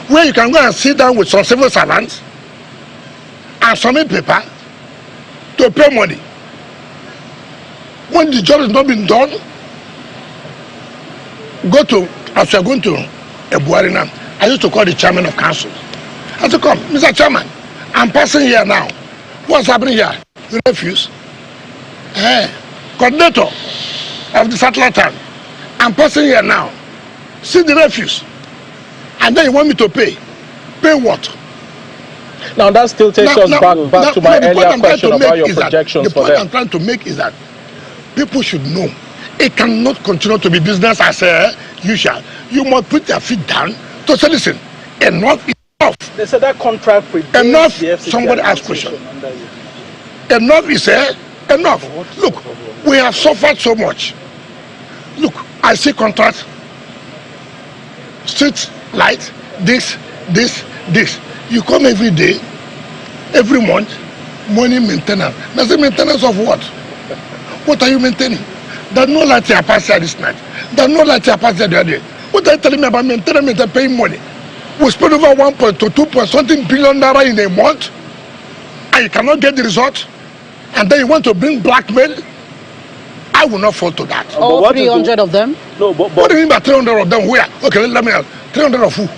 where you can go and sit down with some civil servants and submit paper to pay money, when the job is not been done, go to, as you are going to a Buhari now, I used to call the chairman of council. I said, come, Mr. Chairman, I'm passing here now. What's happening here? The refuse. Coordinator of the satellite town. I'm passing here now. See the refuse. And then you want me to pay. Pay what? Now that still takes us back to my earlier question about your projections for them. The point I'm trying to make is that people should know it cannot continue to be business as usual. You must put your feet down to say, listen, enough is enough. They said that contract predates enough. The FCT. Somebody asked question. Enough is enough. Look, we have suffered so much. Look, I see contract, street light, this. You come every day, every month, money maintenance. That's the maintenance of what? What are you maintaining? There's no light here past here this night. There's no light here past here the other day. What are you telling me about maintenance and paying money? We spend over 1 to 2 something billion naira in a month, and you cannot get the result, and then you want to bring blackmail. I will not fall to that. All 300 of them? No, but what do you mean by 300 of them? Where? Okay, let me ask. 300 of who?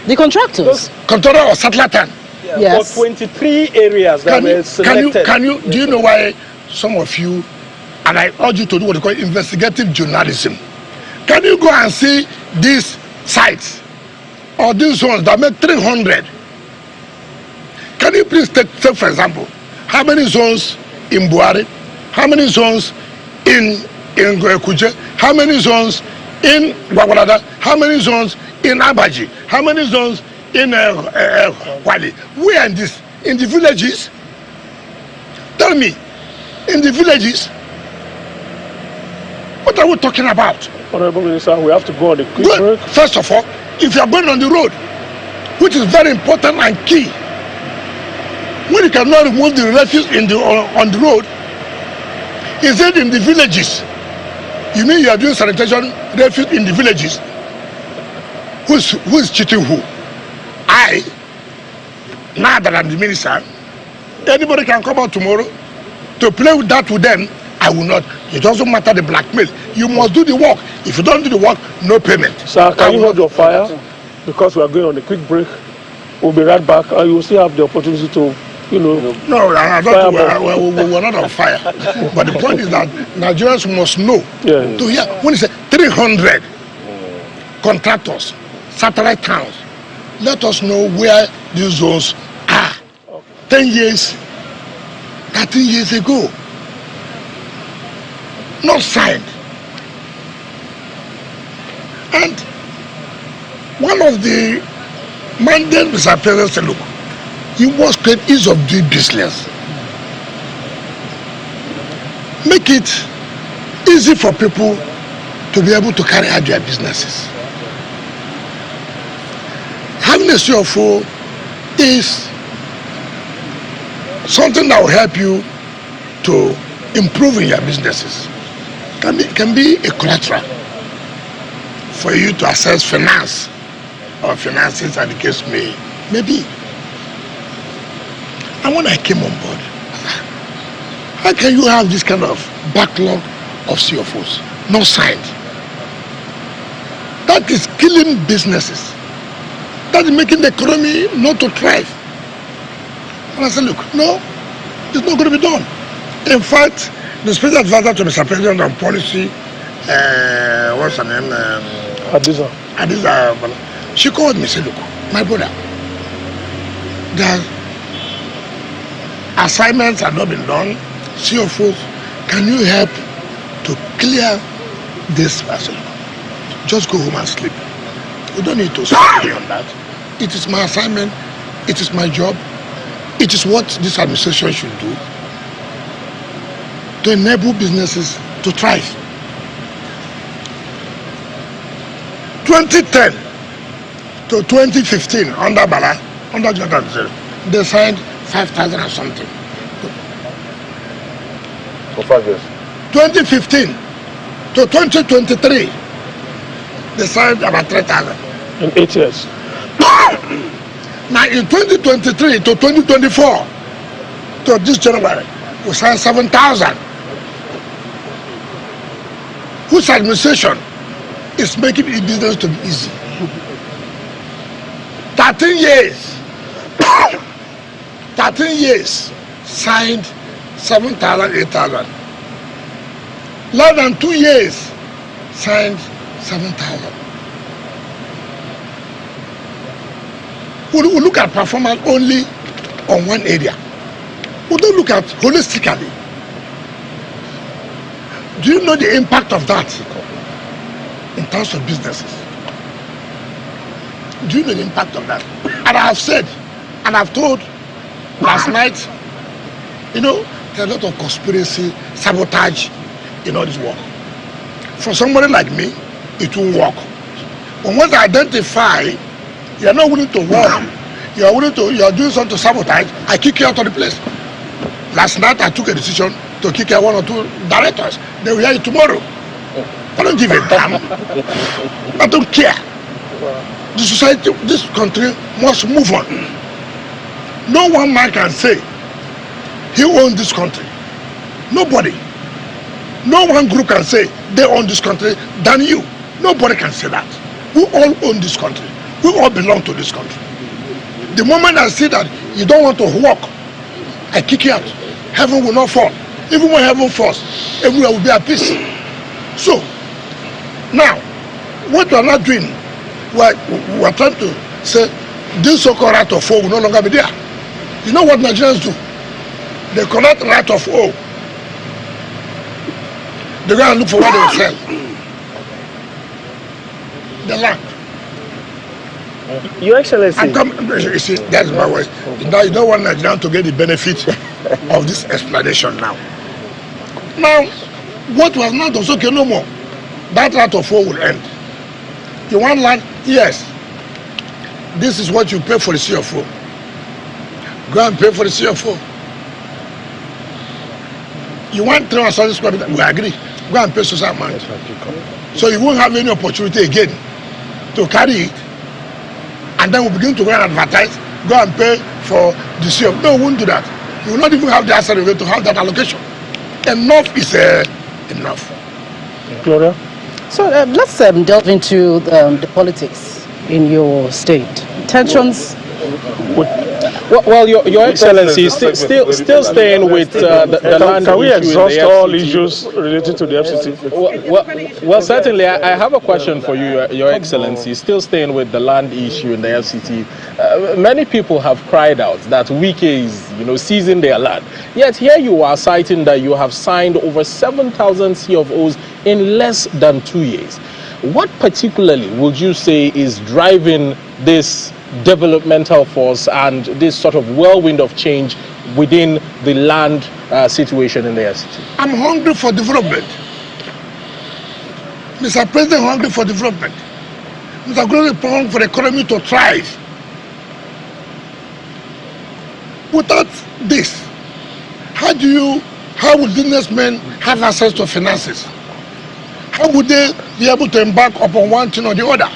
The contractors. Contractor or satellite town? Yeah, yes. For 23 areas that were selected. Do you know why some of you, and I urge you to do what they call investigative journalism. Can you go and see these sites or these ones that make 300? Can you please take for example, how many zones in Buhari? How many zones in Kuje? How many zones in Gwagwalada? How many zones in Abaji? How many zones in Wali? Where in this? In the villages? Tell me, in the villages. What are we talking about? Honorable Minister, we have to go on a quick break. First of all, if you are going on the road, which is very important and key, when you cannot remove the refuse on the road, is it in the villages? You mean you are doing sanitation refuse in the villages? Who is cheating who? I, now that I'm the minister, anybody can come out tomorrow to play with that with them. I will not. It doesn't matter the blackmail. You must do the work. If you don't do the work, no payment. Sir, can you hold your fire? Because we are going on a quick break. We'll be right back, and you will still have the opportunity to, No, I don't. We're not on fire. But the point is that Nigerians must know. Yeah. To hear when you say 300 contractors, satellite towns, let us know where these zones are. 10 years, 13 years ago. Not signed. And one of the mandate Mr. President said, look, you must create ease of doing business. Make it easy for people to be able to carry out their businesses. Having a CFO is something that will help you to improve in your businesses. Can be a collateral for you to access finance or finances as the case may be. And when I came on board, how can you have this kind of backlog of CFOs not signed? That is killing businesses. That is making the economy not to thrive. And I said, look, no, it's not going to be done. In fact, the special advisor to Mr. President on policy, what's her name? Adiza. She called me and said, look, my brother, the assignments have not been done. CFOs, can you help to clear this? I said, look, just go home and sleep. You don't need to spend on that. It is my assignment. It is my job. It is what this administration should do to enable businesses to thrive. 2010 to 2015 under Bala, under Judicial, they signed 5,000 or something. For 5 years. 2015 to 2023, they signed about 3,000. In 8 years. Now in 2023 to 2024, to this January, we signed 7,000. Whose administration is making it business to be easy? 13 years. 13 years signed 7,000, 8,000. Less than 2 years signed 7,000. We look at performance only on one area. We don't look at holistically. Do you know the impact of that in terms of businesses? Do you know the impact of that? And I have said, and I've told last night, there's a lot of conspiracy, sabotage in all this work. For somebody like me, it won't work. But once I identify you are not willing to work, you are doing something to sabotage, I kick you out of the place. Last night I took a decision to kick out 1 or 2 directors. They will hear it tomorrow. I don't give a damn. I don't care. The society, this country must move on. No one man can say he owns this country. Nobody. No one group can say they own this country than you. Nobody can say that. We all own this country. We all belong to this country. The moment I see that you don't want to work, I kick you out. Heaven will not fall. Even when heaven falls, everywhere will be at peace. So, now, what we are not doing, we are trying to say, this so-called right of all will no longer be there. You know what Nigerians do? They collect right of all. They go and look for what they will sell. The land. Your Excellency. You see, that's my words. Now you don't want Nigerians to get the benefit of this explanation now. Now, what was not also okay no more. That right of war will end. You want land? Yes. This is what you pay for the CFO. Go and pay for the CFO. You want 300 square meters? We agree. Go and pay social amount. So you won't have any opportunity again to carry it. And then we begin to go and advertise. Go and pay for the CFO. No, we won't do that. You will not even have the asset to have that allocation. Enough is enough. Gloria? So let's delve into the politics in your state. Tensions. Well, Your Excellency, still staying with the land issue. Can we exhaust all issues related to the FCT? Well, certainly, I have a question for you, Your Excellency. Still staying with the land issue in the FCT. Many people have cried out that Wike is, seizing their land. Yet here you are citing that you have signed over 7,000 CFOs in less than 2 years. What particularly would you say is driving this developmental force and this sort of whirlwind of change within the land situation in the FCT? I'm hungry for development. Mr. President, hungry for development. Mr. President, hungry for the economy to thrive. Without this, how would businessmen have access to finances? How would they be able to embark upon one thing or the other?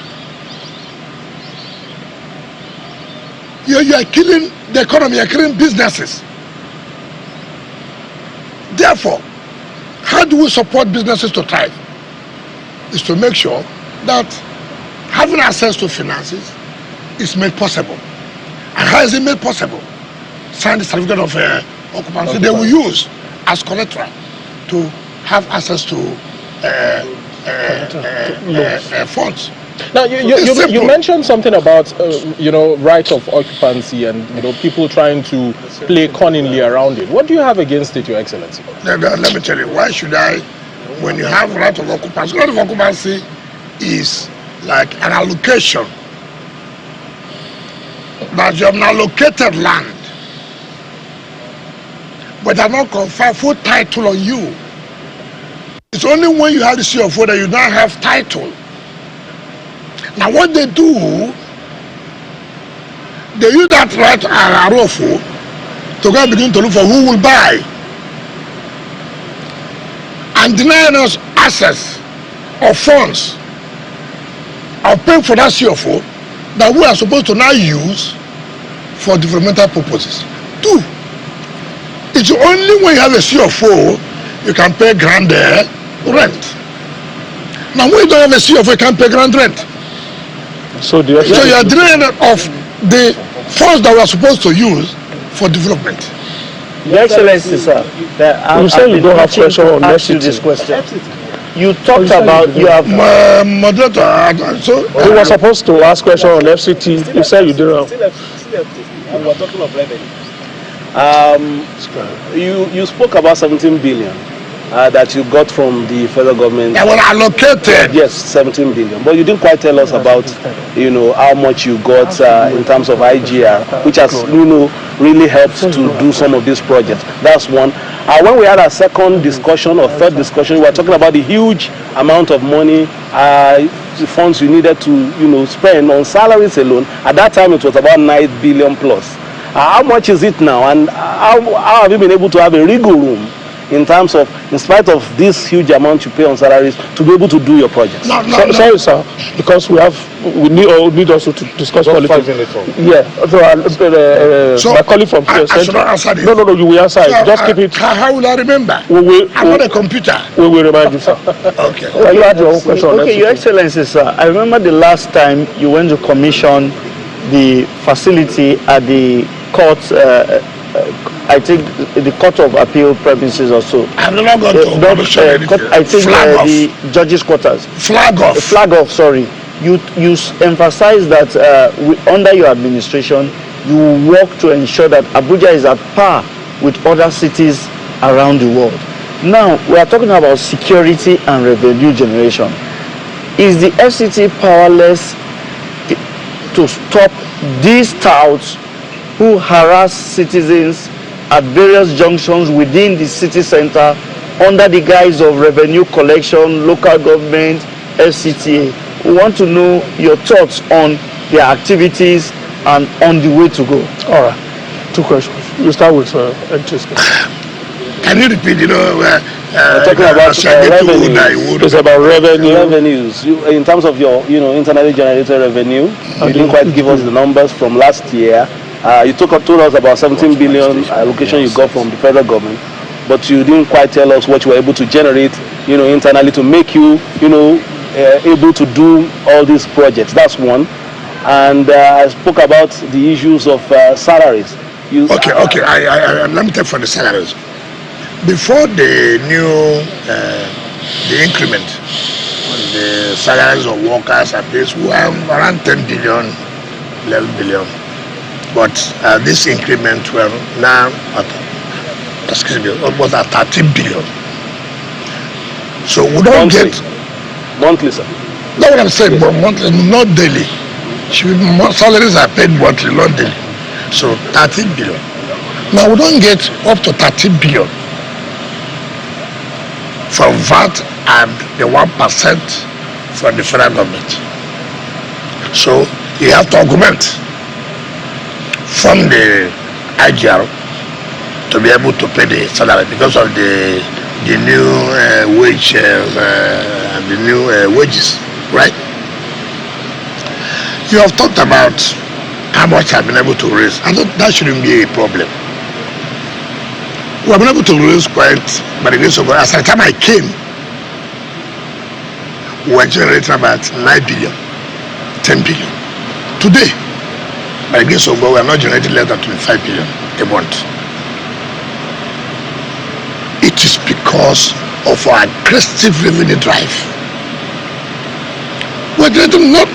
You are killing the economy, you are killing businesses. Therefore, how do we support businesses to thrive? Is to make sure that having access to finances is made possible. And how is it made possible? Sign the certificate of occupancy they will use as collateral to have access to funds. Now, you mentioned something about, right of occupancy and, people trying to play cunningly around it. What do you have against it, Your Excellency? Let me tell you, why should I, when you have right of occupancy, right of occupancy is like an allocation. That you have an allocated land, but they have not conferred full title on you. It's only when you have the CFO that you now have title. Now what they do, they use that right to go and begin to look for who will buy and denying us access of funds or paying for that CFO that we are supposed to now use for developmental purposes. Two, it's only when you have a CFO you can pay grand rent. Now when you don't have a CFO you can't pay grand rent. So you are draining of the funds that we are supposed to use for development. Your Excellency, sir, you say you don't have question on this question. You talked about you have moderator. So he was supposed to ask question on FCT. You said you didn't. And we're talking of revenue. You spoke about 17 billion. That you got from the federal government. That were allocated. Yes, 17 billion. But you didn't quite tell us about, how much you got in terms of IGR, which has, really helped to do some of these projects. That's one. When we had our second discussion or third discussion, we were talking about the huge amount of money, the funds you needed to, spend on salaries alone. At that time, it was about 9 billion plus. How much is it now? And how have you been able to have a wiggle room in terms of, in spite of this huge amount you pay on salaries, to be able to do your projects? Sorry, sir, because we need also to discuss politics. Yeah. So my colleague from here said, no, you will answer it. Just keep it. How will I remember? I'm not a computer. We will remind you, sir. Okay. Well, you had your own question. Okay, Your Excellency, sir, I remember the last time you went to commission the facility at the court, I think the Court of Appeal premises or so. I've never gone to commission anything. I think the judges' quarters. Flag off, sorry. You emphasize that under your administration, you work to ensure that Abuja is at par with other cities around the world. Now, we are talking about security and revenue generation. Is the FCT powerless to stop these touts who harass citizens at various junctions within the city center under the guise of revenue collection, local government, FCT. We want to know your thoughts on their activities and on the way to go. All right. 2 questions. We'll start with Nyesom. Can you repeat? We're talking about revenues. It's about revenue. Revenues. In terms of your, internally generated revenue, you didn't quite give us the numbers from last year. You told us about 17 billion allocation you got from the federal government, but you didn't quite tell us what you were able to generate, internally to make you, able to do all these projects. That's one. And I spoke about the issues of salaries. Okay. Let me take for the salaries. Before the new the increment on the salaries of workers at this were around 10 billion, 11 billion. But this increment were now almost at 13 billion. So we don't get monthly, sir. That's what I'm saying, but monthly, not daily. Salaries are paid monthly, not daily. So 13 billion. Now we don't get up to 13 billion from VAT and the 1% from the federal government. So you have to augment from the IGR to be able to pay the salary because of the new wage and the new wages, right? You have talked about how much I've been able to raise. I thought that shouldn't be a problem. We have been able to raise quite, by the grace of God. As the time I came, we were generating about 9 billion, 10 billion. Today, by the grace of God, we are not generating less than 25 billion a month. It is because of our aggressive revenue drive. We are generating not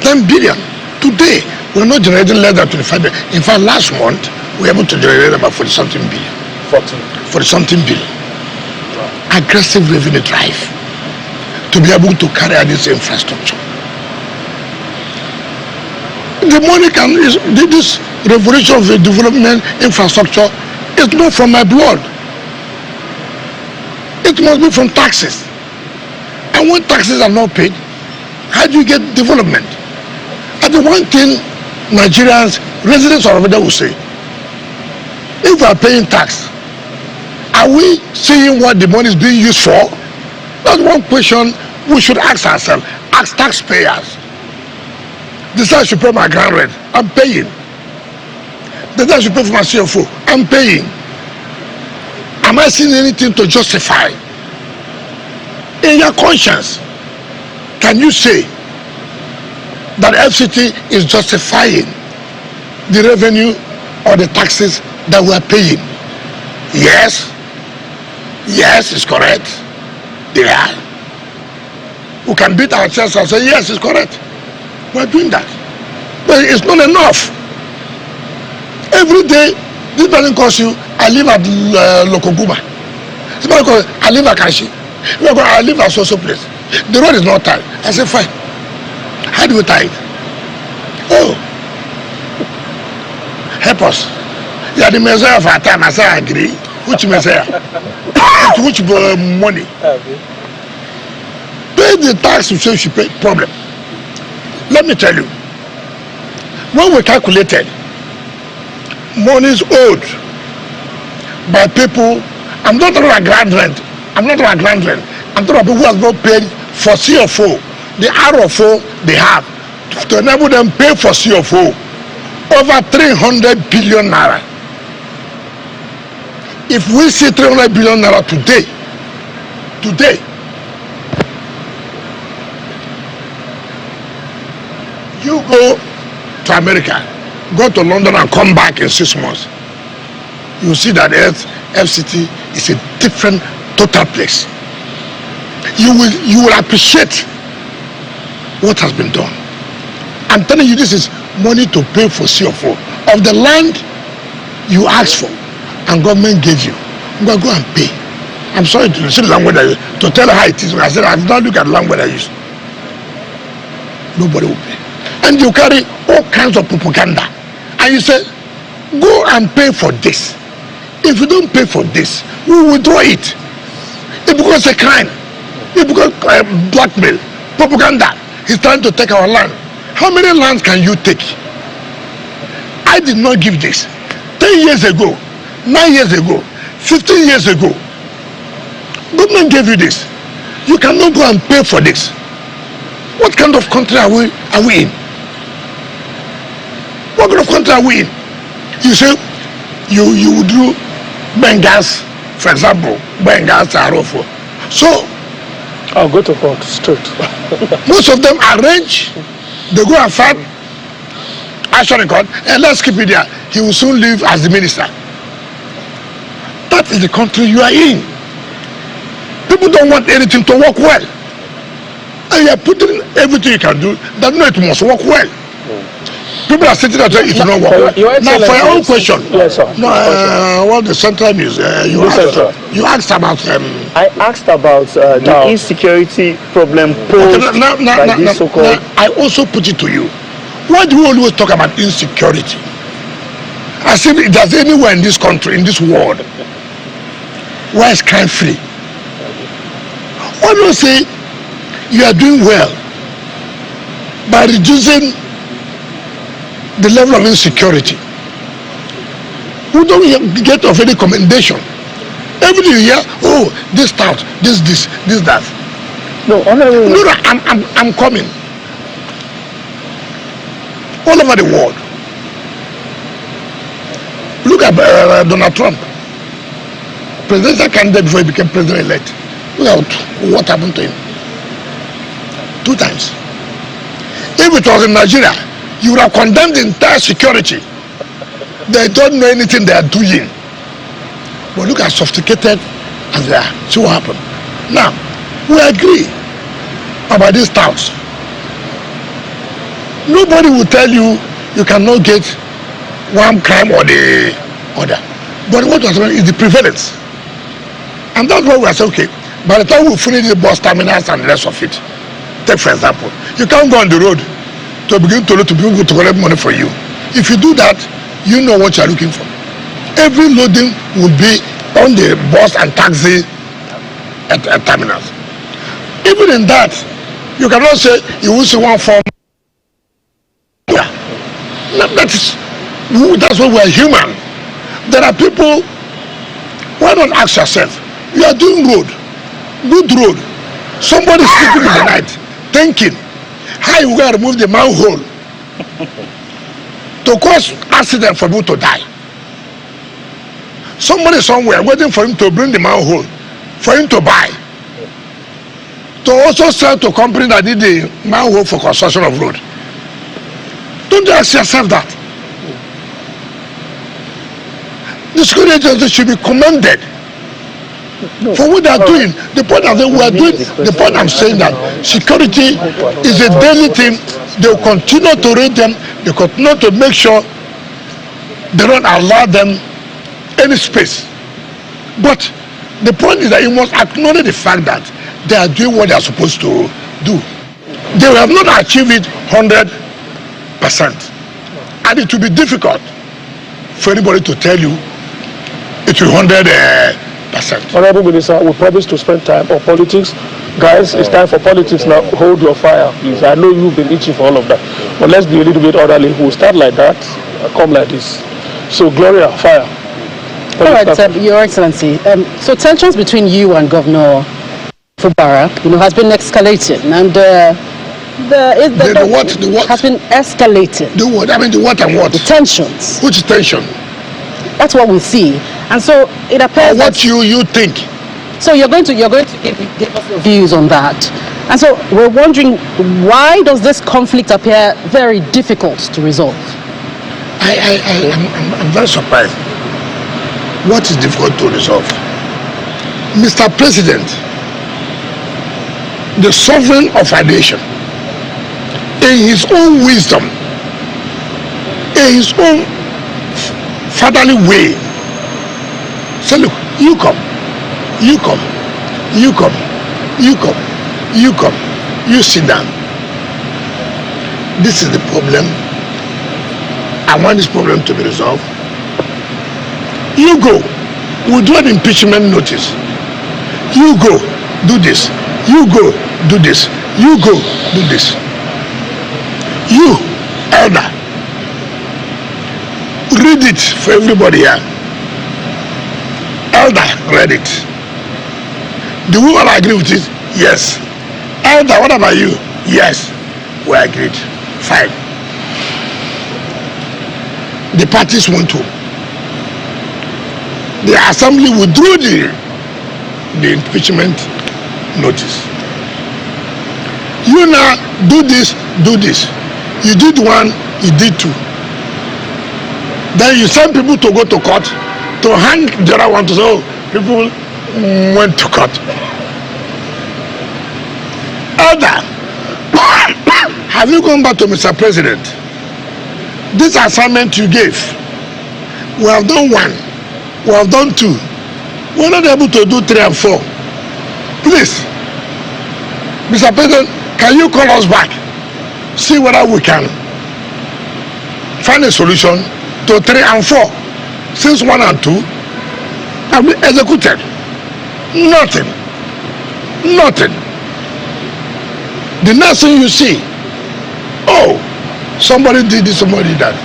10 billion. Today, we are not generating less than 25 billion. In fact, last month, we were able to generate about 40-something billion. 40-something billion. Aggressive revenue drive to be able to carry out this infrastructure. The money this revolution of the development infrastructure is not from my blood. It must be from taxes. And when taxes are not paid, how do you get development? And the one thing Nigerians, residents of Rwanda will say, if we are paying tax, are we seeing what the money is being used for? That's one question we should ask ourselves, ask taxpayers. This I should pay my ground rent, I'm paying. This I should pay for my CFO, I'm paying. Am I seeing anything to justify? In your conscience, can you say that FCT is justifying the revenue or the taxes that we are paying? Yes, it's correct. They are. We can beat our chest and say, yes, it's correct. We are doing that. But it's not enough. Every day, this person calls you, I live at Lokoguma. This person calls you, I live at Kashi. I live at so place. The road is not tight. I say, fine. How do we tie it? Oh, help us. You are the Messiah of our time. I say, I agree. Which Messiah? Which money? Pay the tax you say you should pay. Problem. Let me tell you. When we calculated monies owed by people, I'm not talking about grand rent. I'm talking about people who have not paid for CFO. The RFO they have to enable them pay for CFO over 300 billion naira. If we see 300 billion naira today, you go to America, go to London and come back in 6 months, you see that FCT is a different total place. You will appreciate what has been done. I'm telling you, this is money to pay for CFO of the land you asked for and government gave you. Go and pay. I'm sorry to see the language I use, to tell her how it is. I said, I've not looked at the language I use. Nobody will pay. And you carry all kinds of propaganda. And you say, go and pay for this. If you don't pay for this, we will withdraw it. becomes a crime. It becomes blackmail, propaganda. He's trying to take our land. How many lands can you take? I did not give this. 10 years ago, 9 years ago, 15 years ago, government gave you this. You cannot go and pay for this. What kind of country are we in? What kind of country are we in? You say you would do Bengals, for example, Bengals are awful. So I'll go to court straight. most of them arrange, they go and fight action in court, and let's keep it there. He will soon leave as the minister. That is the country you are in. People don't want anything to work well. And you are putting everything you can do that no, it must work well. People are sitting there saying it will not work well. Now for your own question. Yes, sir. No, what the central news you asked about I asked about the insecurity problem posed by this so-called. I also put it to you. Why do we always talk about insecurity? As if there's anywhere in this country, in this world, where it's crime free. Why don't you say you are doing well by reducing the level of insecurity? We don't get of any commendation. Every day you hear, oh, this tout, this, that. No, I'm coming. All over the world. Look at Donald Trump, presidential candidate before he became president-elect. Look at what happened to him. 2 times. If it was in Nigeria, you would have condemned the entire security. They don't know anything they are doing. But look how sophisticated as they are. See what happened. Now, we agree about these touts. Nobody will tell you you cannot get one crime or the other. But what was happening is the prevalence. And that's why we are saying, okay, by the time we finish the bus terminals and the rest of it, take for example, you can't go on the road to begin to look to people to collect money for you. If you do that, you know what you are looking for. Every loading will be on the bus and taxi at terminals. Even in that, you cannot say you will see one form. Yeah. That's why we are human. There are people, why not ask yourself, you are doing road, good road. Somebody sleeping in the night, thinking, how you going to remove the manhole to cause accident for people to die. Somebody somewhere waiting for him to bring the manhole, for him to buy, to also sell to a company that did the manhole for construction of road. Don't you ask yourself that? The security agency should be commended for what they are doing. The point I'm saying that security is a daily thing. They will continue to rate them. They continue to make sure they don't allow them any space. But the point is that you must acknowledge the fact that they are doing what they are supposed to do. They have not achieved it 100%. And it will be difficult for anybody to tell you it will 100%. Honorable Minister, we promise to spend time on politics. Guys, it's time for politics now. Hold your fire, please. I know you've been itching for all of that. But let's be a little bit orderly. We'll start like that, come like this. So, Gloria, fire. All right, Your Excellency. So tensions between you and Governor Fubarak, has been escalating, and the what has been escalated. The what? I mean, the what and what? The tensions. Which tension? That's what we see, and so it appears. What you think? So you're going to give us your views on that, and so we're wondering, why does this conflict appear very difficult to resolve? I'm very surprised. What is difficult to resolve? Mr. President, the sovereign of our nation, in his own wisdom, in his own fatherly way, say, look, you come, you sit down. This is the problem. I want this problem to be resolved. You go, we'll do an impeachment notice. You go, do this. You go, do this. You go, do this. You, elder, read it for everybody here. Elder, read it. Do we all agree with it? Yes. Elder, what about you? Yes. We agreed. Fine. The parties went home. The assembly withdrew the impeachment notice. You now do this, do this. You did one, you did two. Then you send people to go to court to hang the other one to say, oh, people went to court. Elder, have you gone back to Mr. President? This assignment you gave, we have done one, we have done two. We're not able to do 3 and 4. Please, Mr. President, can you call us back? See whether we can find a solution to 3 and 4. Since 1 and 2 have been executed. Nothing. Nothing. The next thing you see, oh, somebody did this, somebody did that.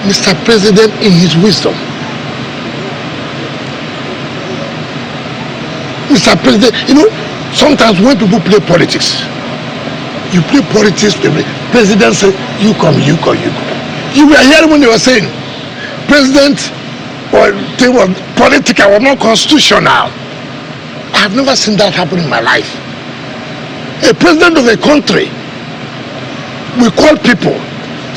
Mr. President, in his wisdom, Mr. President, you know, sometimes when people play politics, you play politics, the president says, you come, you come, you come. You were hearing when they were saying, President, or they were political, or not constitutional. I have never seen that happen in my life. A president of a country will call people,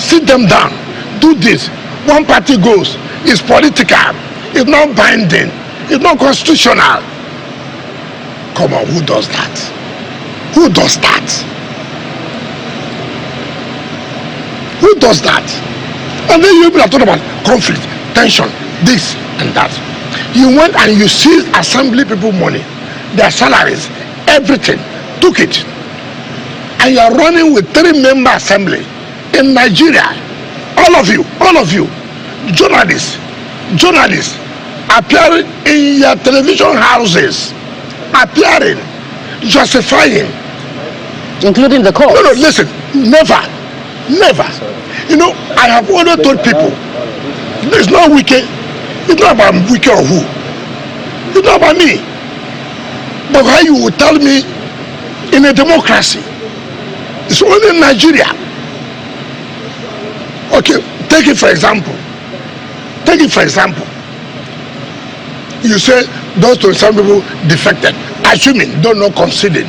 sit them down, do this. One party goes, it's political, it's not binding, it's not constitutional. Come on, who does that? Who does that? Who does that? And then you are talking about conflict, tension, this and that. You went and you seized assembly people money, their salaries, everything, took it. And you are running with 3-member assembly in Nigeria. All of you, journalists appearing in your television houses, appearing, justifying. Including the court. No, listen, never. You know, I have always told people, it's not Wike, it's not about Wike or who. It's not about me. But how you would tell me in a democracy, it's only in Nigeria. Okay, take it for example. You say those 27 people defected. Assuming don't not conceding.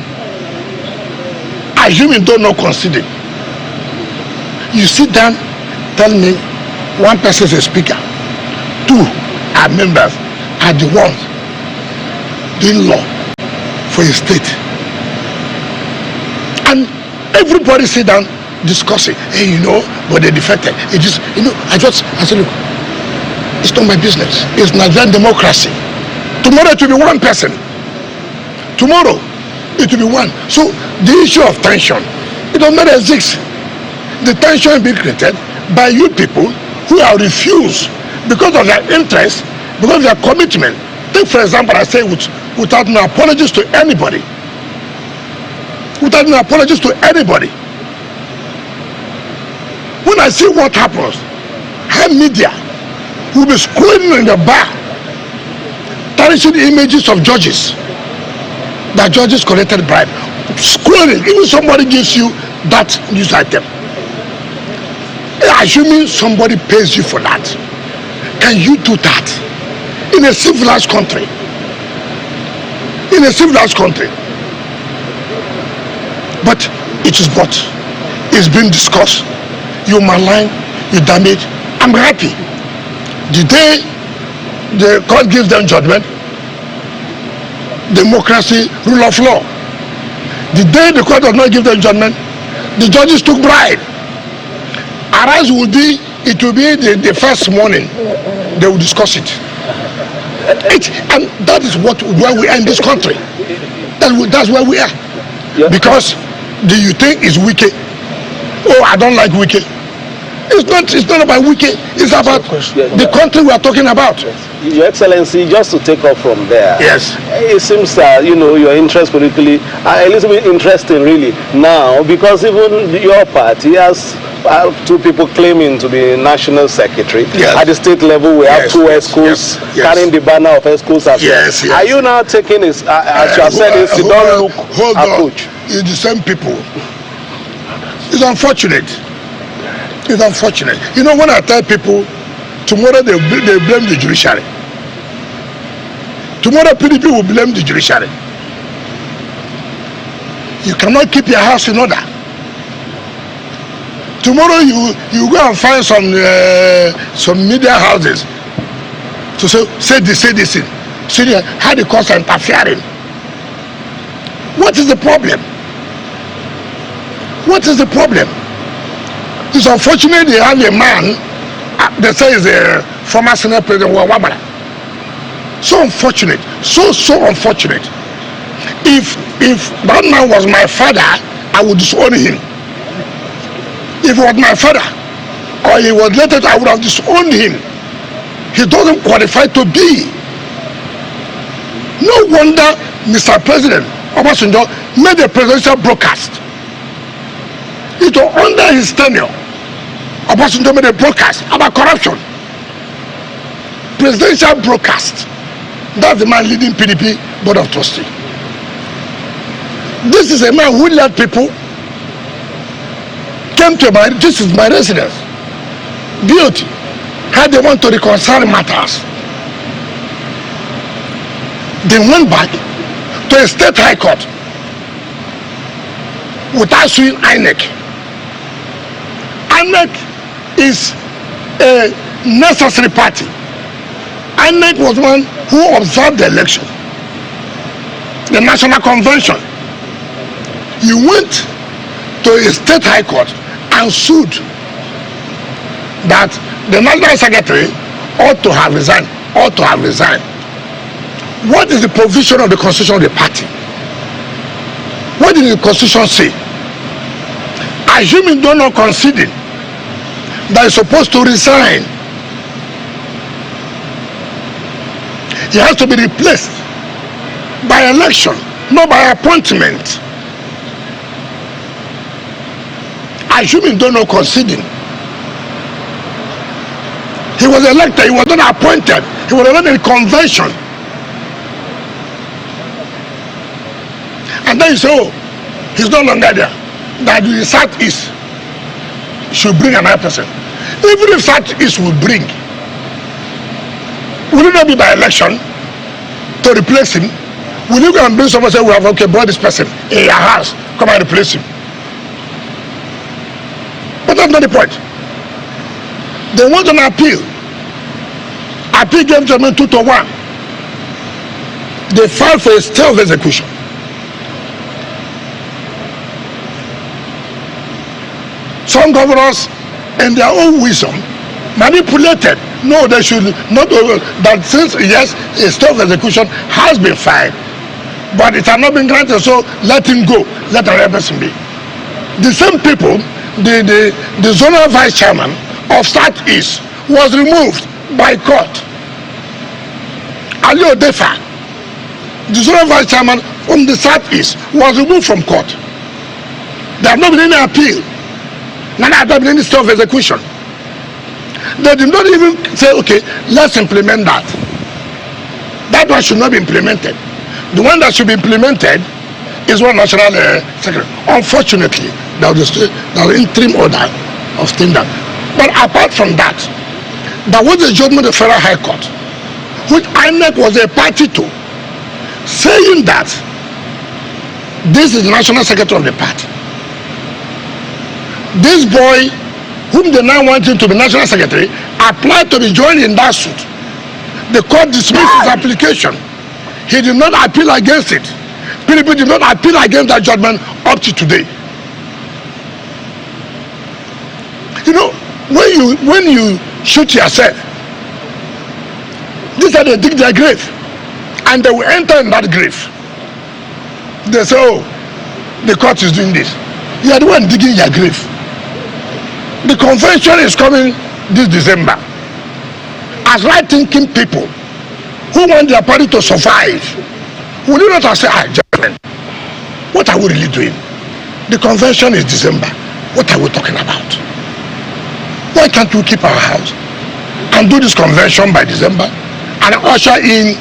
You sit down, tell me one person is a speaker, 2 are members, are the ones doing law for a state. And everybody sit down discussing, hey, you know, but they defected. It just, you know, I said, look, it's not my business. It's Nigerian democracy. Tomorrow it will be one person. Tomorrow it will be one. So the issue of tension, it does not exist. The tension being created by you people who are refused because of their interest, because of their commitment. Take for example, I say without no apologies to anybody. Without no apologies to anybody. When I see what happens, how media will be scrolling in the bar, tarnishing images of judges, that judges collected bribe, scrolling, even somebody gives you that news item. Assuming somebody pays you for that, can you do that in a civilized country? But it is what is being discussed. You malign, you damage. I'm happy. The day the court gives them judgment, democracy, rule of law. The day the court does not give them judgment, the judges took bribe. Arise will be, it will be the first morning they will discuss it. And that is where we are in this country. That's where we are. Yeah. Because do you think it's Wike? Oh, I don't like Wike. It's not about Wike. It's about the country we are talking about. Your Excellency, just to take off from there. Yes. It seems your interest politically a little bit interesting, really, now, because even your party has two people claiming to be national secretary. Yes. At the state level, we have two schools carrying the banner of schools as well. Are you now taking this, as you have said, it's the don't look approach? It's the same people. It's unfortunate. It's unfortunate. You know, when I tell people, tomorrow they blame the judiciary. Tomorrow PDP will blame the judiciary. You cannot keep your house in order. Tomorrow you go and find some media houses to say this. See how the courts are interfering. What is the problem? What is the problem? It's unfortunate they have a man, they say is a former Senate President, Wabara. So unfortunate, so unfortunate. If that man was my father, I would disown him. If it was my father, or he was later, I would have disowned him. He doesn't qualify to be. No wonder Mr. President Obasanjo made a presidential broadcast. It was under his tenure. Obasanjo made a broadcast about corruption. Presidential broadcast. That's the man leading PDP Board of Trustees. This is a man who led people, came to this is my residence. Beauty. How they want to reconcile matters. They went back to a state high court without suing INEC. INEC is a necessary party. INEC was one who observed the election, the National Convention. You went to a state high court and sued that the National Secretary ought to have resigned. What is the provision of the constitution of the party? What did the constitution say? Assuming they're not conceding that is supposed to resign, he has to be replaced by election, not by appointment. Assuming they're not conceding, he was elected, he was not appointed, he was elected in convention. And then you say, oh, he's no longer there. That the Southeast should bring another person. Even if Southeast will bring, will it not be by election to replace him? Will you go and bring someone and say, we have brought this person in your house, come and replace him? But that's not the point. They want an appeal. Appeal gave judgment 2-1. They filed for a stay of execution. Some governors, in their own wisdom, manipulated. No, they should not. That since yes, a stay of execution has been filed, but it has not been granted, so let him go. Let another person be. The same people, the zonal vice chairman of Southeast was removed by court. Ali Odefa, the zonal vice chairman from the Southeast, was removed from court. There have not been any appeal. None of them in the state of execution. They did not even say, okay, let's implement that. That one should not be implemented. The one that should be implemented is one national secretary. Unfortunately, there was an interim order of staying down. But apart from that, there was a judgment of the Federal High Court, which INEC was a party to, saying that this is the national secretary of the party. This boy, whom they now want him to be national secretary, applied to be joined in that suit. The court dismissed his application. He did not appeal against it. PDP did not appeal against that judgment up to today. You know, when you shoot yourself, these are they dig their grave, and they will enter in that grave. They say, oh, the court is doing this. You are the one digging your grave. The convention is coming this December. As right-thinking people who want their party to survive, will you not say, gentlemen, what are we really doing? The convention is December. What are we talking about? Why can't we keep our house and do this convention by December and usher in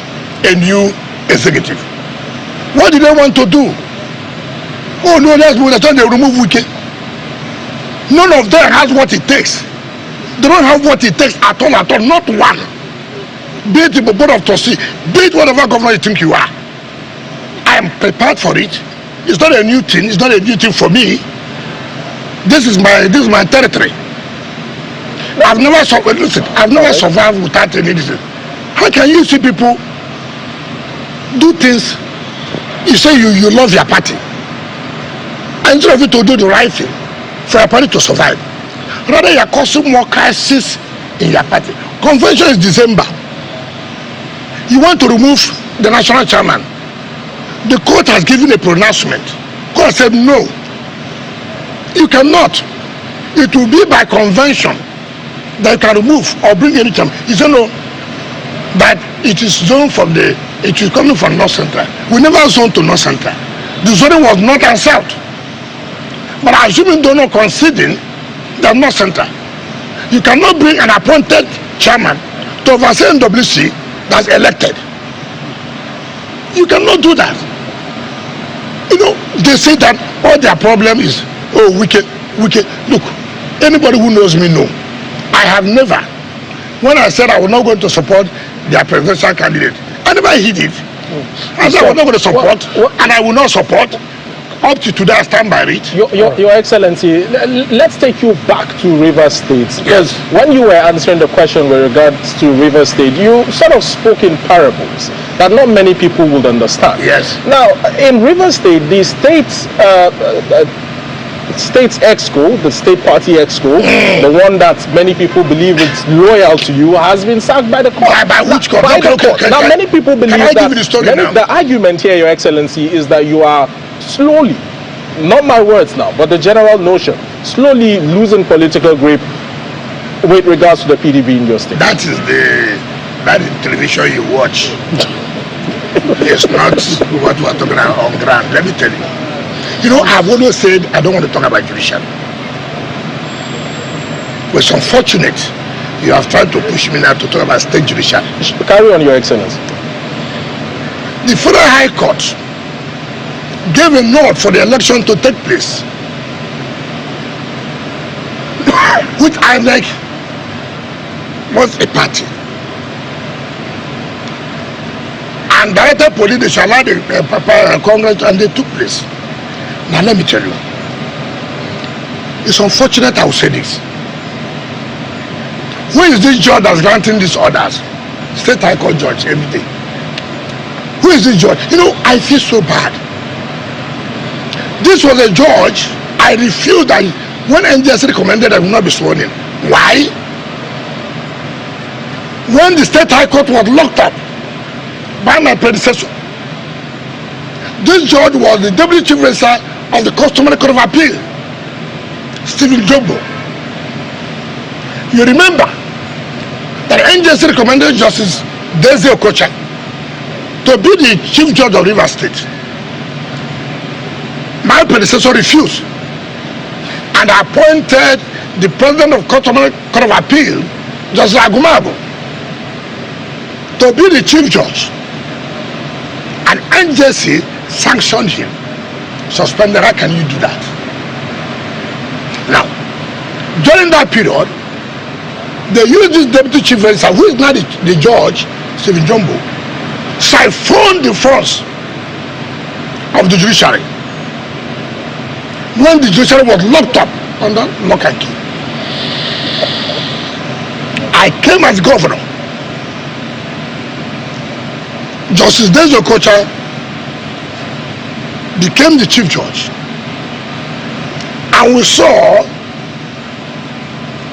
a new executive? What do they want to do? Oh no, that's when they remove Wike. None of them has what it takes. They don't have what it takes at all, not one. Be it the board of trustees, be it whatever governor you think you are. I am prepared for it. It's not a new thing. It's not a new thing for me. This is my territory. I've never survived without any reason. How can you see people do things? You say you love your party, and instead of you to do the right thing for your party to survive, rather you are causing more crisis in your party. Convention is December. You want to remove the national chairman. The court has given a pronouncement. Court said no. You cannot. It will be by convention that you can remove or bring any chairman. You say no. That it is zoned from it is coming from North Central. We never zoned to North Central. The zoning was North and South. But assuming they're not conceding that North Central, you cannot bring an appointed chairman to oversee NWC that's elected. You cannot do that. You know, they say that all their problem is, oh, Wike. Look, anybody who knows me know. I have never, when I said I was not going to support their presidential candidate, I never hid it. I said I was not going to support, and I will not support. Up to today, I stand by it. Your Excellency, let's take you back to Rivers State. Because when you were answering the question with regards to Rivers State, you sort of spoke in parables that not many people would understand. Yes. Now, in Rivers State, the state's exco, the state party exco, the one that many people believe is loyal to you, has been sacked by the court. By which court? Now, many people believe that the argument here, Your Excellency, is that you are slowly, not my words now, but the general notion, slowly losing political grip with regards to the PDP in your state. That is the television you watch. It's not what we're talking about on ground. Let me tell you. You know, I've always said I don't want to talk about judicial. But it's unfortunate you have tried to push me now to talk about state judicial. Carry on, Your Excellency. The Federal High Court gave a nod for the election to take place, which I like was a party, and directed police they shall allow the Congress, and they took place. Now let me tell you, it's unfortunate I will say this. Who is this judge that's granting these orders? State High Court judge every day. Who is this judge? You know, I feel so bad. This was a judge I refused that when NJS recommended I will not be sworn in. Why? When the State High Court was locked up by my predecessor, this judge was the Deputy Chief Registrar of the Customary Court of Appeal, Stephen Jumbo. You remember that NJS recommended Justice Desi Okocha to be the Chief Judge of Rivers State. My predecessor refused and appointed the President of Customary Court of Appeal, Justice Agumabo, to be the Chief Judge. And NJC sanctioned him, suspended. How can you do that? Now, during that period, they used this Deputy Chief Registrar, who is now the judge, Stephen Jumbo, siphoned the funds of the judiciary when the judiciary was locked up under lock and key. I came as governor. Justice Desi Okocha became the chief judge, and we saw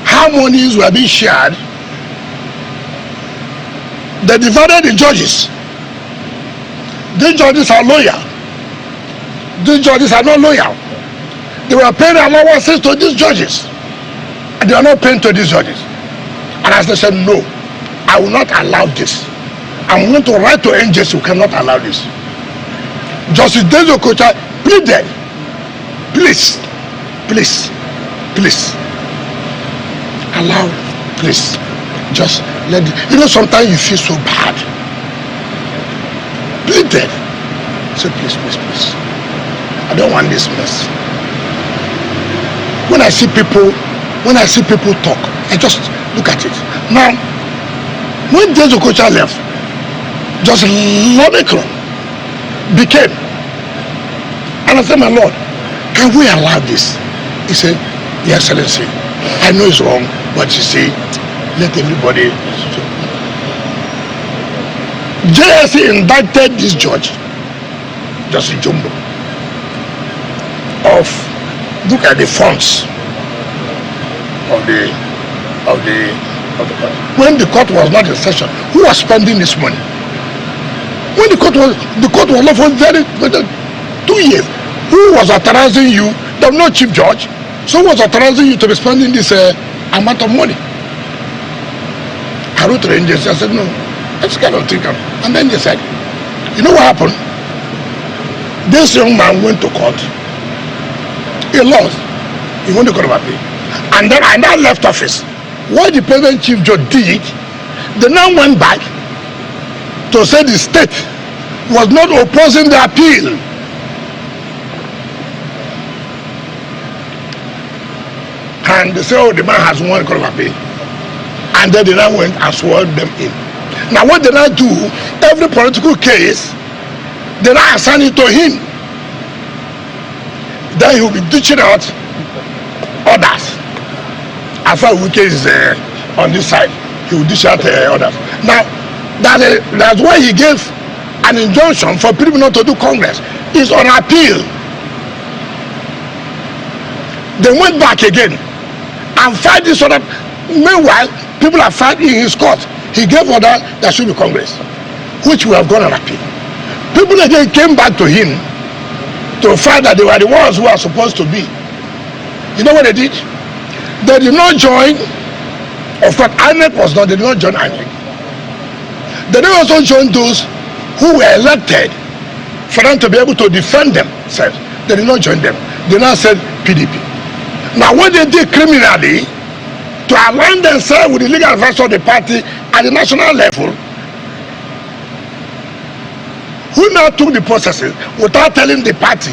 how monies were being shared. They divided the judges. These judges are loyal. These judges are not loyal. They were paying allowances to these judges. They are not paying to these judges. And as they said, no, I will not allow this. I'm going to write to NJS, who cannot allow this. Justice Dezo Kocha pleaded, please, allow, please, just let it. You know, sometimes you feel so bad. Pleaded. Say, please. I don't want this mess. When I see people talk, I just look at it. Now, when Dezo Kocha left, just Lomicron became. And I said, my Lord, can we allow this? He said, Your Excellency, I know it's wrong, but you see, let everybody. JSC indicted this judge, Justice Jumbo, of look at the funds of the court. When the court was not in session, who was spending this money? When the court was left for 2 years, who was authorizing you? There was no chief judge, so who was authorizing you to be spending this amount of money? I wrote to the NJS, I said, no, let's kind of think of it. And then they said, you know what happened? This young man went to court. He lost. He went to court of appeal. And then I now left office. What the present chief judge did, they now went back to say the state was not opposing the appeal. And they say, oh, the man has won court of appeal. And then they now went and swore them in. Now what they now do, every political case, they now assign it to him. Then he will be ditching out others. As far as Wike is on this side, he will dish out others. Now, that's why he gave an injunction for people not to do Congress. It's on appeal. They went back again and filed this order. Meanwhile, people are fighting in his court. He gave order there should be Congress, which we have gone on appeal. People again came back to him to find that they were the ones who are supposed to be. You know what they did? They did not join. Of course, INEC was not. They did not join INEC. They did also join those who were elected for them to be able to defend themselves. They did not join them. They now said PDP. Now, what they did criminally to align themselves with the legal advice of the party at the national level, who now took the processes without telling the party.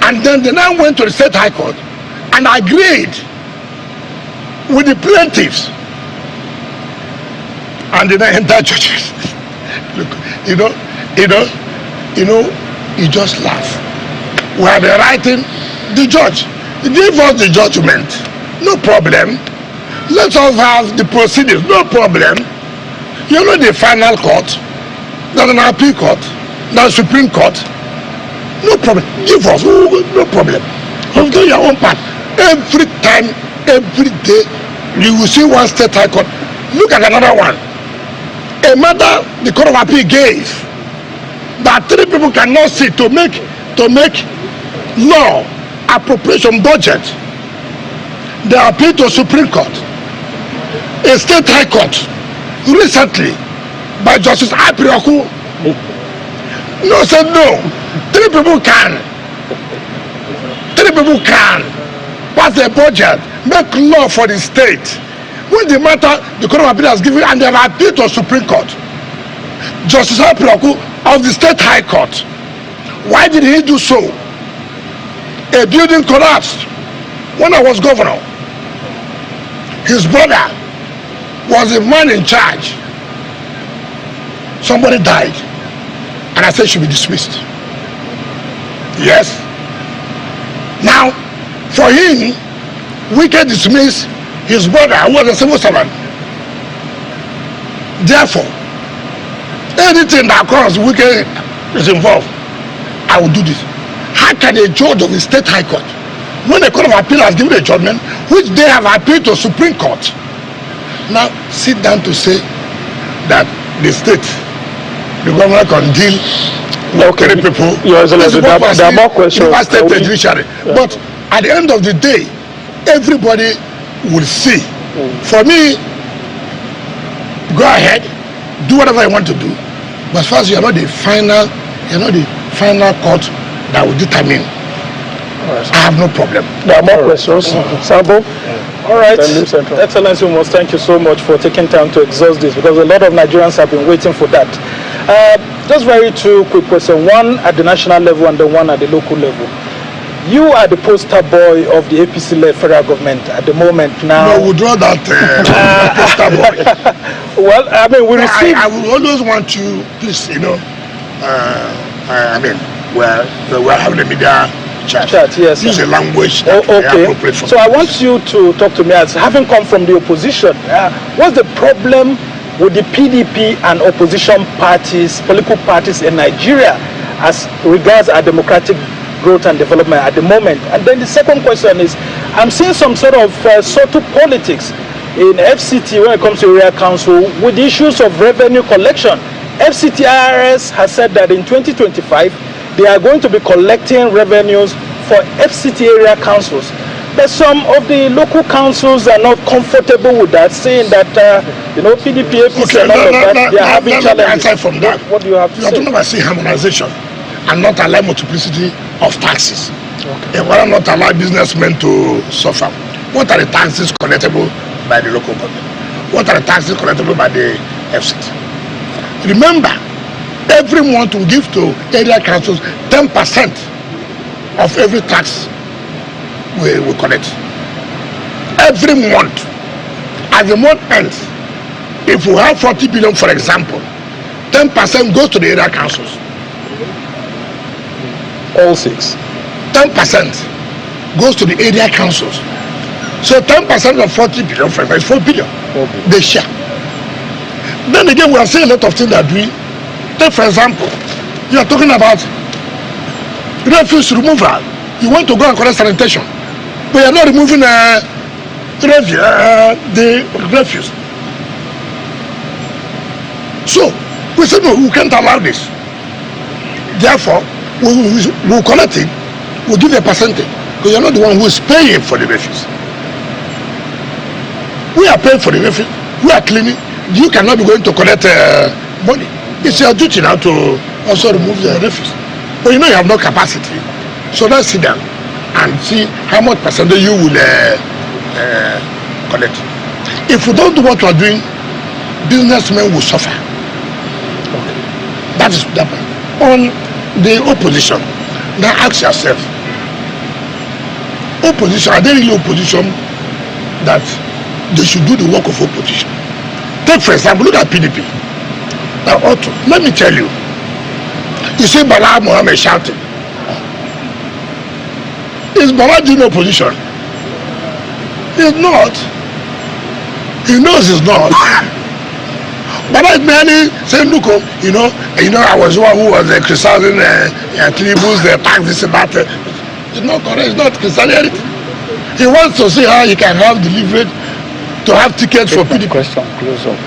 And then they now went to the state high court and agreed with the plaintiffs. And they now enter judges. Look, you just laugh. We have been writing the judge. Give us the judgment. No problem. Let us have the proceedings. No problem. You know the final court. There's an appeal court. There's Supreme Court. No problem. Give us. No problem. You do your own part. Every time, every day, you will see one state high court. Look at another one. A matter the Court of Appeal gave that 3 people cannot sit to make law appropriation budget. They appealed to Supreme Court. A state high court recently by Justice Apirioku. No, said no. 3 people can. 3 people can pass a budget, make law for the state. When the matter the Court of Appeal has given and they have appealed to Supreme Court, Justice Apirioku of the State High Court, why did he do so? A building collapsed when I was governor. His brother was the man in charge. Somebody died, and I said she should be dismissed. Yes. Now, for him, Wike dismissed his brother, who was a civil servant. Therefore, anything that comes, Wike is involved. I will do this. How can a judge of the State High Court, when the Court of Appeal has given a judgment, which they have appealed to Supreme Court, now sit down to say that the state, the government can deal with people? Your Excellency, there are more questions. Judiciary. But at the end of the day, everybody will see. For me, go ahead, do whatever you want to do, but as far as you're not the final court that will determine, I have no problem. There are more questions. Sambo? All right, Excellency, we must thank you so much for taking time to exhaust this, because a lot of Nigerians have been waiting for that. Just very two quick questions, one at the national level and the one at the local level. You are the poster boy of the APC-led federal government at the moment now. No, withdraw that poster boy. Well, I mean, we receive... I will always want you, please, we're having a media chat. Yes. Use a language that appropriate for So I want you to talk to me as having come from the opposition. What's the problem with the PDP and opposition parties, political parties in Nigeria as regards our democratic growth and development at the moment? And then the second question is, I'm seeing some sort of subtle politics in FCT when it comes to area council with issues of revenue collection. FCT IRS has said that in 2025, they are going to be collecting revenues for FCT area councils. But some of the local councils are not comfortable with that, saying that, PDP, APC, and all of that, they are having challenges. Aside from that, what do you have to say? You are talking about harmonization and not allow multiplicity of taxes. Okay. And why not allow businessmen to suffer? What are the taxes collectible by the local government? What are the taxes collectible by the FCT? Remember, every month we give to area councils 10% of every tax we collect. Every month. As the month ends, if we have 40 billion, for example, 10% goes to the area councils. All 6. 10% goes to the area councils. So 10% of 40 billion, for example, is 4 billion. They share. Then again, we are seeing a lot of things that we take. For example, you are talking about refuse removal. You want to go and collect sanitation, but you are not removing the refuse. So we said no, we can't allow this. Therefore, we'll collect it. We'll give a percentage, because you're not the one who is paying for the refuse. We are paying for the refuse. We are cleaning. You cannot be going to collect money. It's your duty now to also remove the refuse. But you have no capacity. So let's sit down and see how much percentage you will collect. If we don't do what we are doing, businessmen will suffer. Okay. That is that part. On the opposition, now ask yourself, opposition, are they really opposition that they should do the work of opposition? Take for example, look at PDP. Now, Otto, let me tell you, you see Bala Mohammed shouting. Is Bala doing opposition? He's not. He knows he's not. Bala is merely saying, look, I was the one who was criticizing Tinubu's tax, this and that. It's not correct. It's not criticizing anything. He wants to see how he can have delivered to have tickets for PDP. Question closer.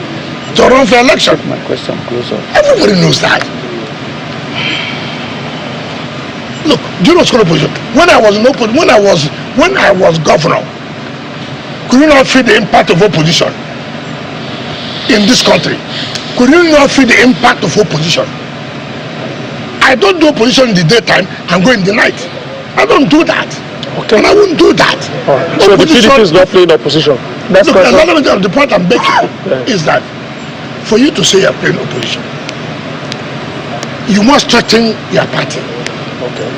To run for election. My question closer. Everybody knows that. Look, do you know what's called opposition? When I was governor, could you not feel the impact of opposition in this country? Could you not feel the impact of opposition? I don't do opposition in the daytime and go in the night. I don't do that. Okay. And I wouldn't do that. Right. So the PDP is not playing opposition. That's look, the point I'm making is that for you to say you're playing opposition, you must strengthen your party. Okay.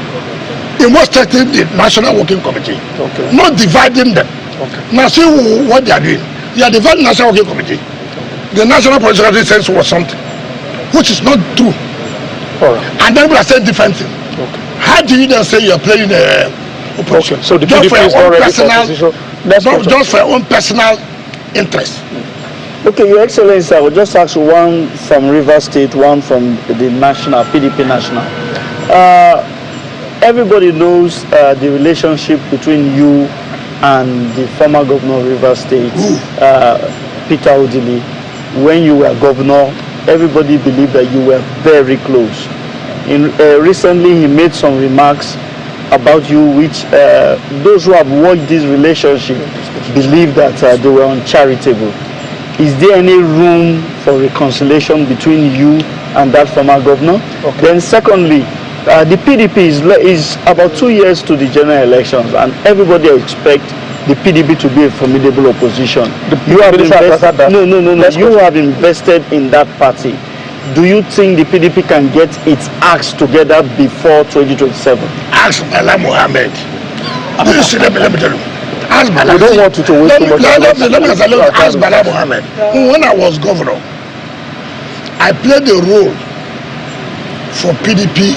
You must strengthen the National Working Committee. Okay. Not dividing them. Okay. Now see what they are doing. They are dividing the National Working Committee. The National Political Sense was something which is not true. Right. And then we are saying different things. Okay. How do you then say you are playing opposition? Okay. So the PDP is not ready for opposition. Just for your own personal interest. Okay, Your Excellency, I will just ask you one from Rivers State, one from the national, PDP national. Everybody knows the relationship between you and the former governor of Rivers State, Peter Odili. When you were governor, everybody believed that you were very close. Recently, he made some remarks about you which those who have watched this relationship believe that they were uncharitable. Is there any room for reconciliation between you and that former governor? Okay. Then secondly, the PDP is about 2 years to the general elections, and everybody expects the PDP to be a formidable opposition. You have invested, no. You have invested in that party. Do you think the PDP can get its acts together before 2027? Ask Bala Mohammed. Let me tell you. Ask Bala. We don't want you to waste too much time. Let me ask Bala Mohammed. When I was governor, I played a role for PDP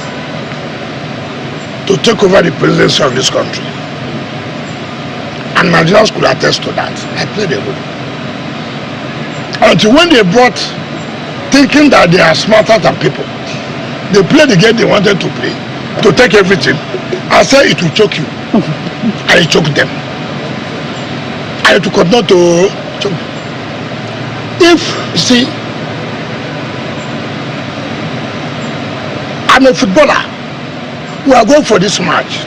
to take over the presidency of this country. And Nigerians could attest to that. I played a role. Until when they brought, thinking that they are smarter than people, they played the game they wanted to play, to take everything. I said it will choke you. And it choked them. I had to continue to choke. If, you see, I'm a footballer, we are going for this match,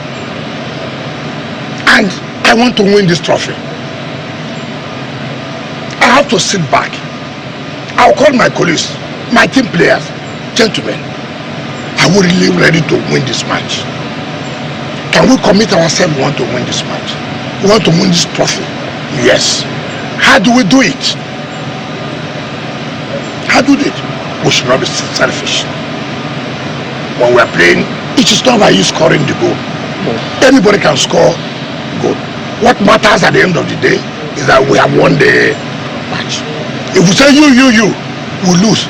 and I want to win this trophy. I have to sit back. I'll call my colleagues, my team players, gentlemen, are we really ready to win this match? Can we commit ourselves? We want to win this match. We want to win this trophy. Yes. How do we do it? How do we do it? We should not be selfish. When we are playing, it is not by you scoring the goal. Anybody can score goal. What matters at the end of the day is that we have won the match. If we say you, we lose,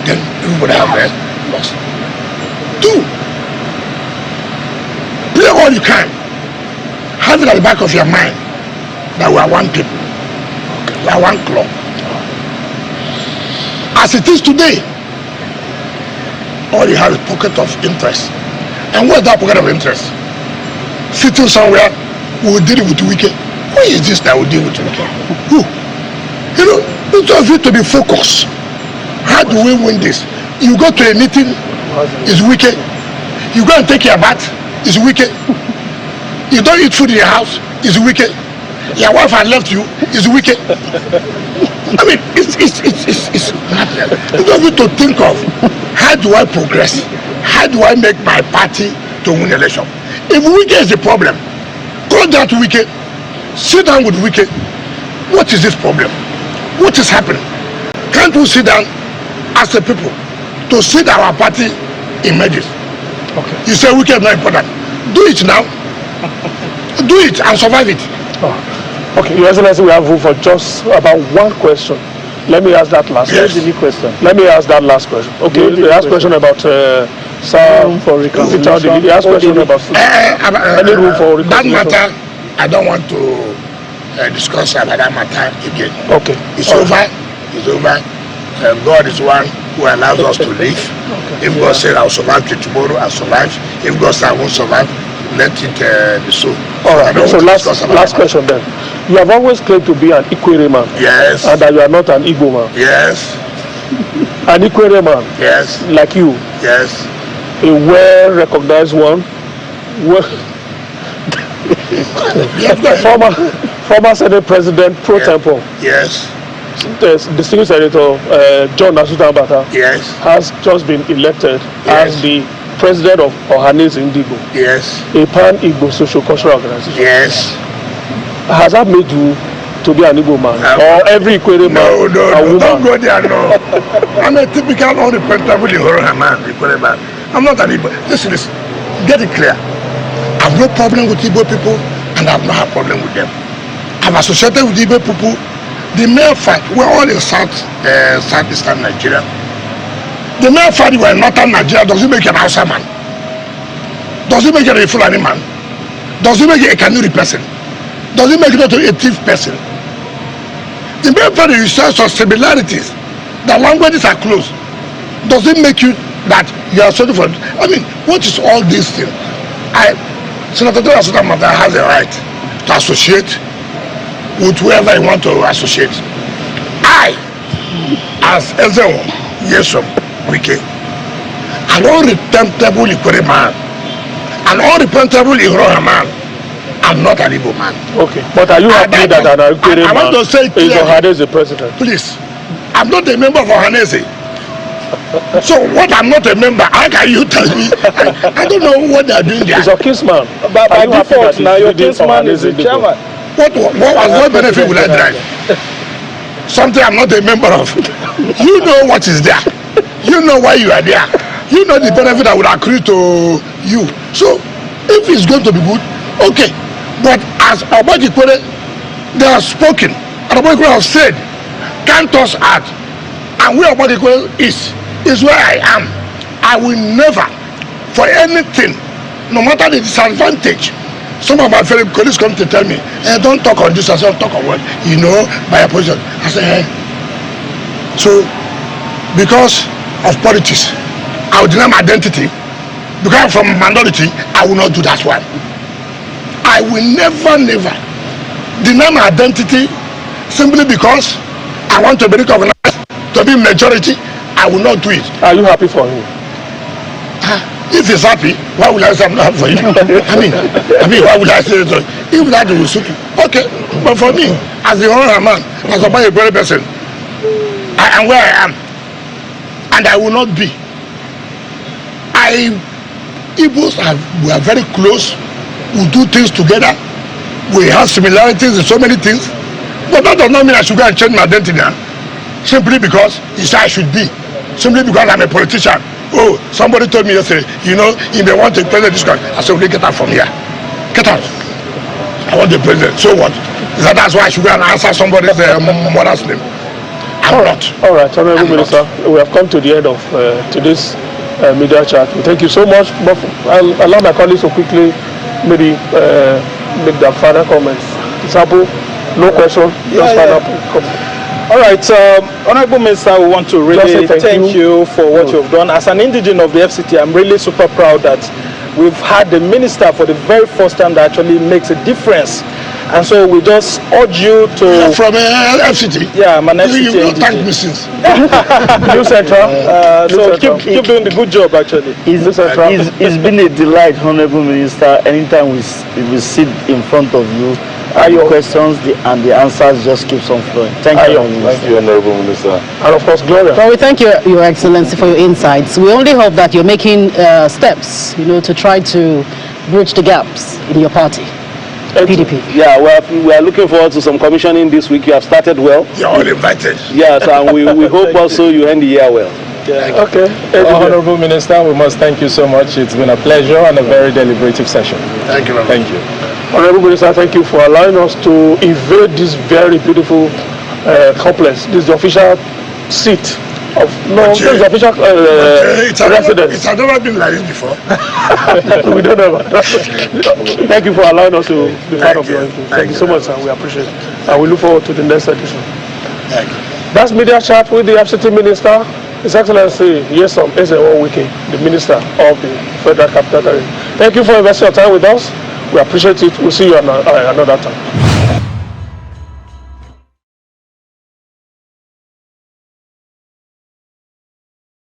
then everybody have lost. 2, play all you can. Have it at the back of your mind that we are one people. We are one club. As it is today, all you have is pocket of interest. And what's that pocket of interest? Sitting somewhere, we will deal with Wike. Who is this that will deal with Wike? Who? You know, each of you to be focused. How do we win this? You go to a meeting, it's Wike. You go and take your bath, it's Wike. You don't eat food in your house, it's Wike. Your wife has left you, it's Wike. I mean, it's each of you to think of, how do I progress? How do I make my party to win the election? If Wike is the problem, go down to Wike, sit down with Wike. What is this problem? What is happening? Can't we sit down as a people to see that our party emerges? Okay. You say Wike is not important. Do it now. Do it and survive it. Oh. Okay, Your Excellency, we have room for just about one question. Let me ask that last question. Let me ask that last question. Okay, the last question about room for reconciliation. The last question about any room for reconciliation. That matter, I don't want to discuss about that matter again. Okay. It's over. It's over. God is one who allows us to live. Okay. If God says I'll survive till tomorrow, I'll survive. If God says I won't survive, let it be so. All right. So last question then. You have always claimed to be an Ikwere man. Yes. And that you are not an Igbo man. Yes. An Ikwere man. Yes. Like you. Yes. A well-recognized one. Former Senate President pro tempore. Yes. The distinguished Senator John Nasutambata has just been elected as the president of Ohanese Indigo. Yes. A pan-Igbo social-cultural organization. Yes. Has that made you to be an Igbo man? Or every Ikwere man a woman? Don't go there, no. I'm a typical unrepentant man, Ikwere man. I'm not an Igbo. Listen, get it clear. I have no problem with Igbo people, and I have not had problem with them. I'm associated with Igbo people. The mere fact, we're all in southeastern Nigeria. The mere fact we're in northern Nigeria doesn't make you an Hausa man. Doesn't make you a Fulani man. Doesn't make you a Kanuri person. Doesn't make you not a thief person. The mere fact that you share some similarities, the languages are close, doesn't make you that you are sorry for. I mean, what is all these things? Senator Nasutambata has a right to associate with whoever you want to associate. I, as Nyesom Wike, an unrepentable Ikwere man, an unrepresentable Igbo man and not an Igbo man. Okay, but are you happy that an Agukere man want to say is Ohanaeze president? Please, I'm not a member of Ohanaeze. So what I'm not a member, how can you tell me? I don't know what they're doing there. He's a kinsman. But by default, now your kinsman is the chairman. What benefit will I derive? Something I'm not a member of. You know what is there. You know why you are there. You know the benefit that would accrue to you. So if it's going to be good, okay. But as Obajikwere, they have spoken. And Obajikwere has said, count us out. And where Obajikwere is where I am. I will never, for anything, no matter the disadvantage. Some of my fellow colleagues come to tell me, don't talk on this, I said, talk on what? You know, by opposition. I said, So, because of politics, I will deny my identity. Because I'm from a minority, I will not do that one. I will never deny my identity simply because I want to be recognized, to be majority. I will not do it. Are you happy for him? If he's happy, why would I say I'm not happy for him? I mean, why would I say it? If that will suit you, okay. But for me, as the honorable man, as a very person, I am where I am, and I will not be. Igbos we are very close. We do things together. We have similarities in so many things. But that does not mean I should go and change my identity now. Simply because it's I should be. Simply because I'm a politician. Oh, somebody told me yesterday, you know, you may want to president this country. I said, okay, get out from here. Get out. I want the president. So what? That's why I should go and answer somebody's mother's name. I'm not. All right, Honorable Minister, we have come to the end of today's media chat. We thank you so much. But I'll allow my colleagues to quickly maybe make their final comments. Example, no question, just final comment. All right, Honorable Minister, we want to really thank you for what you've done. As an indigene of the FCT, I'm really super proud that we've had the minister for the very first time that actually makes a difference. And so we just urge you to... You're from FCT? Yeah, I'm an FCT. You will not thank me since. New Central. So keep doing the good job, actually. It's been a delight, Honorable Minister. Anytime we sit in front of you, your questions and the answers just keeps on flowing. Thank you, Honorable Minister. And of course, Gloria. Well, we thank you, Your Excellency, for your insights. We only hope that you're making steps, to try to bridge the gaps in your party. PDP. Yeah, we are looking forward to some commissioning this week. You have started well. You're all invited. Yes, and we hope also you end the year well. Yeah. Okay. Honorable Minister, we must thank you so much. It's been a pleasure and a very deliberative session. Thank you very much. Thank you. Honorable Minister, thank you for allowing us to invade this very beautiful complex. This is the official seat of this is the official residence. It has never been like this before. We don't know about that. Thank you for allowing us to be part of your input. Thank you so much, sir. We appreciate it. And we look forward to the next edition. Thank you. That's media chat with the FCT Minister, His Excellency Nyesom Wike, the Minister of the Federal Capital Territory. Thank you for investing your time with us. We appreciate it. We'll see you another time.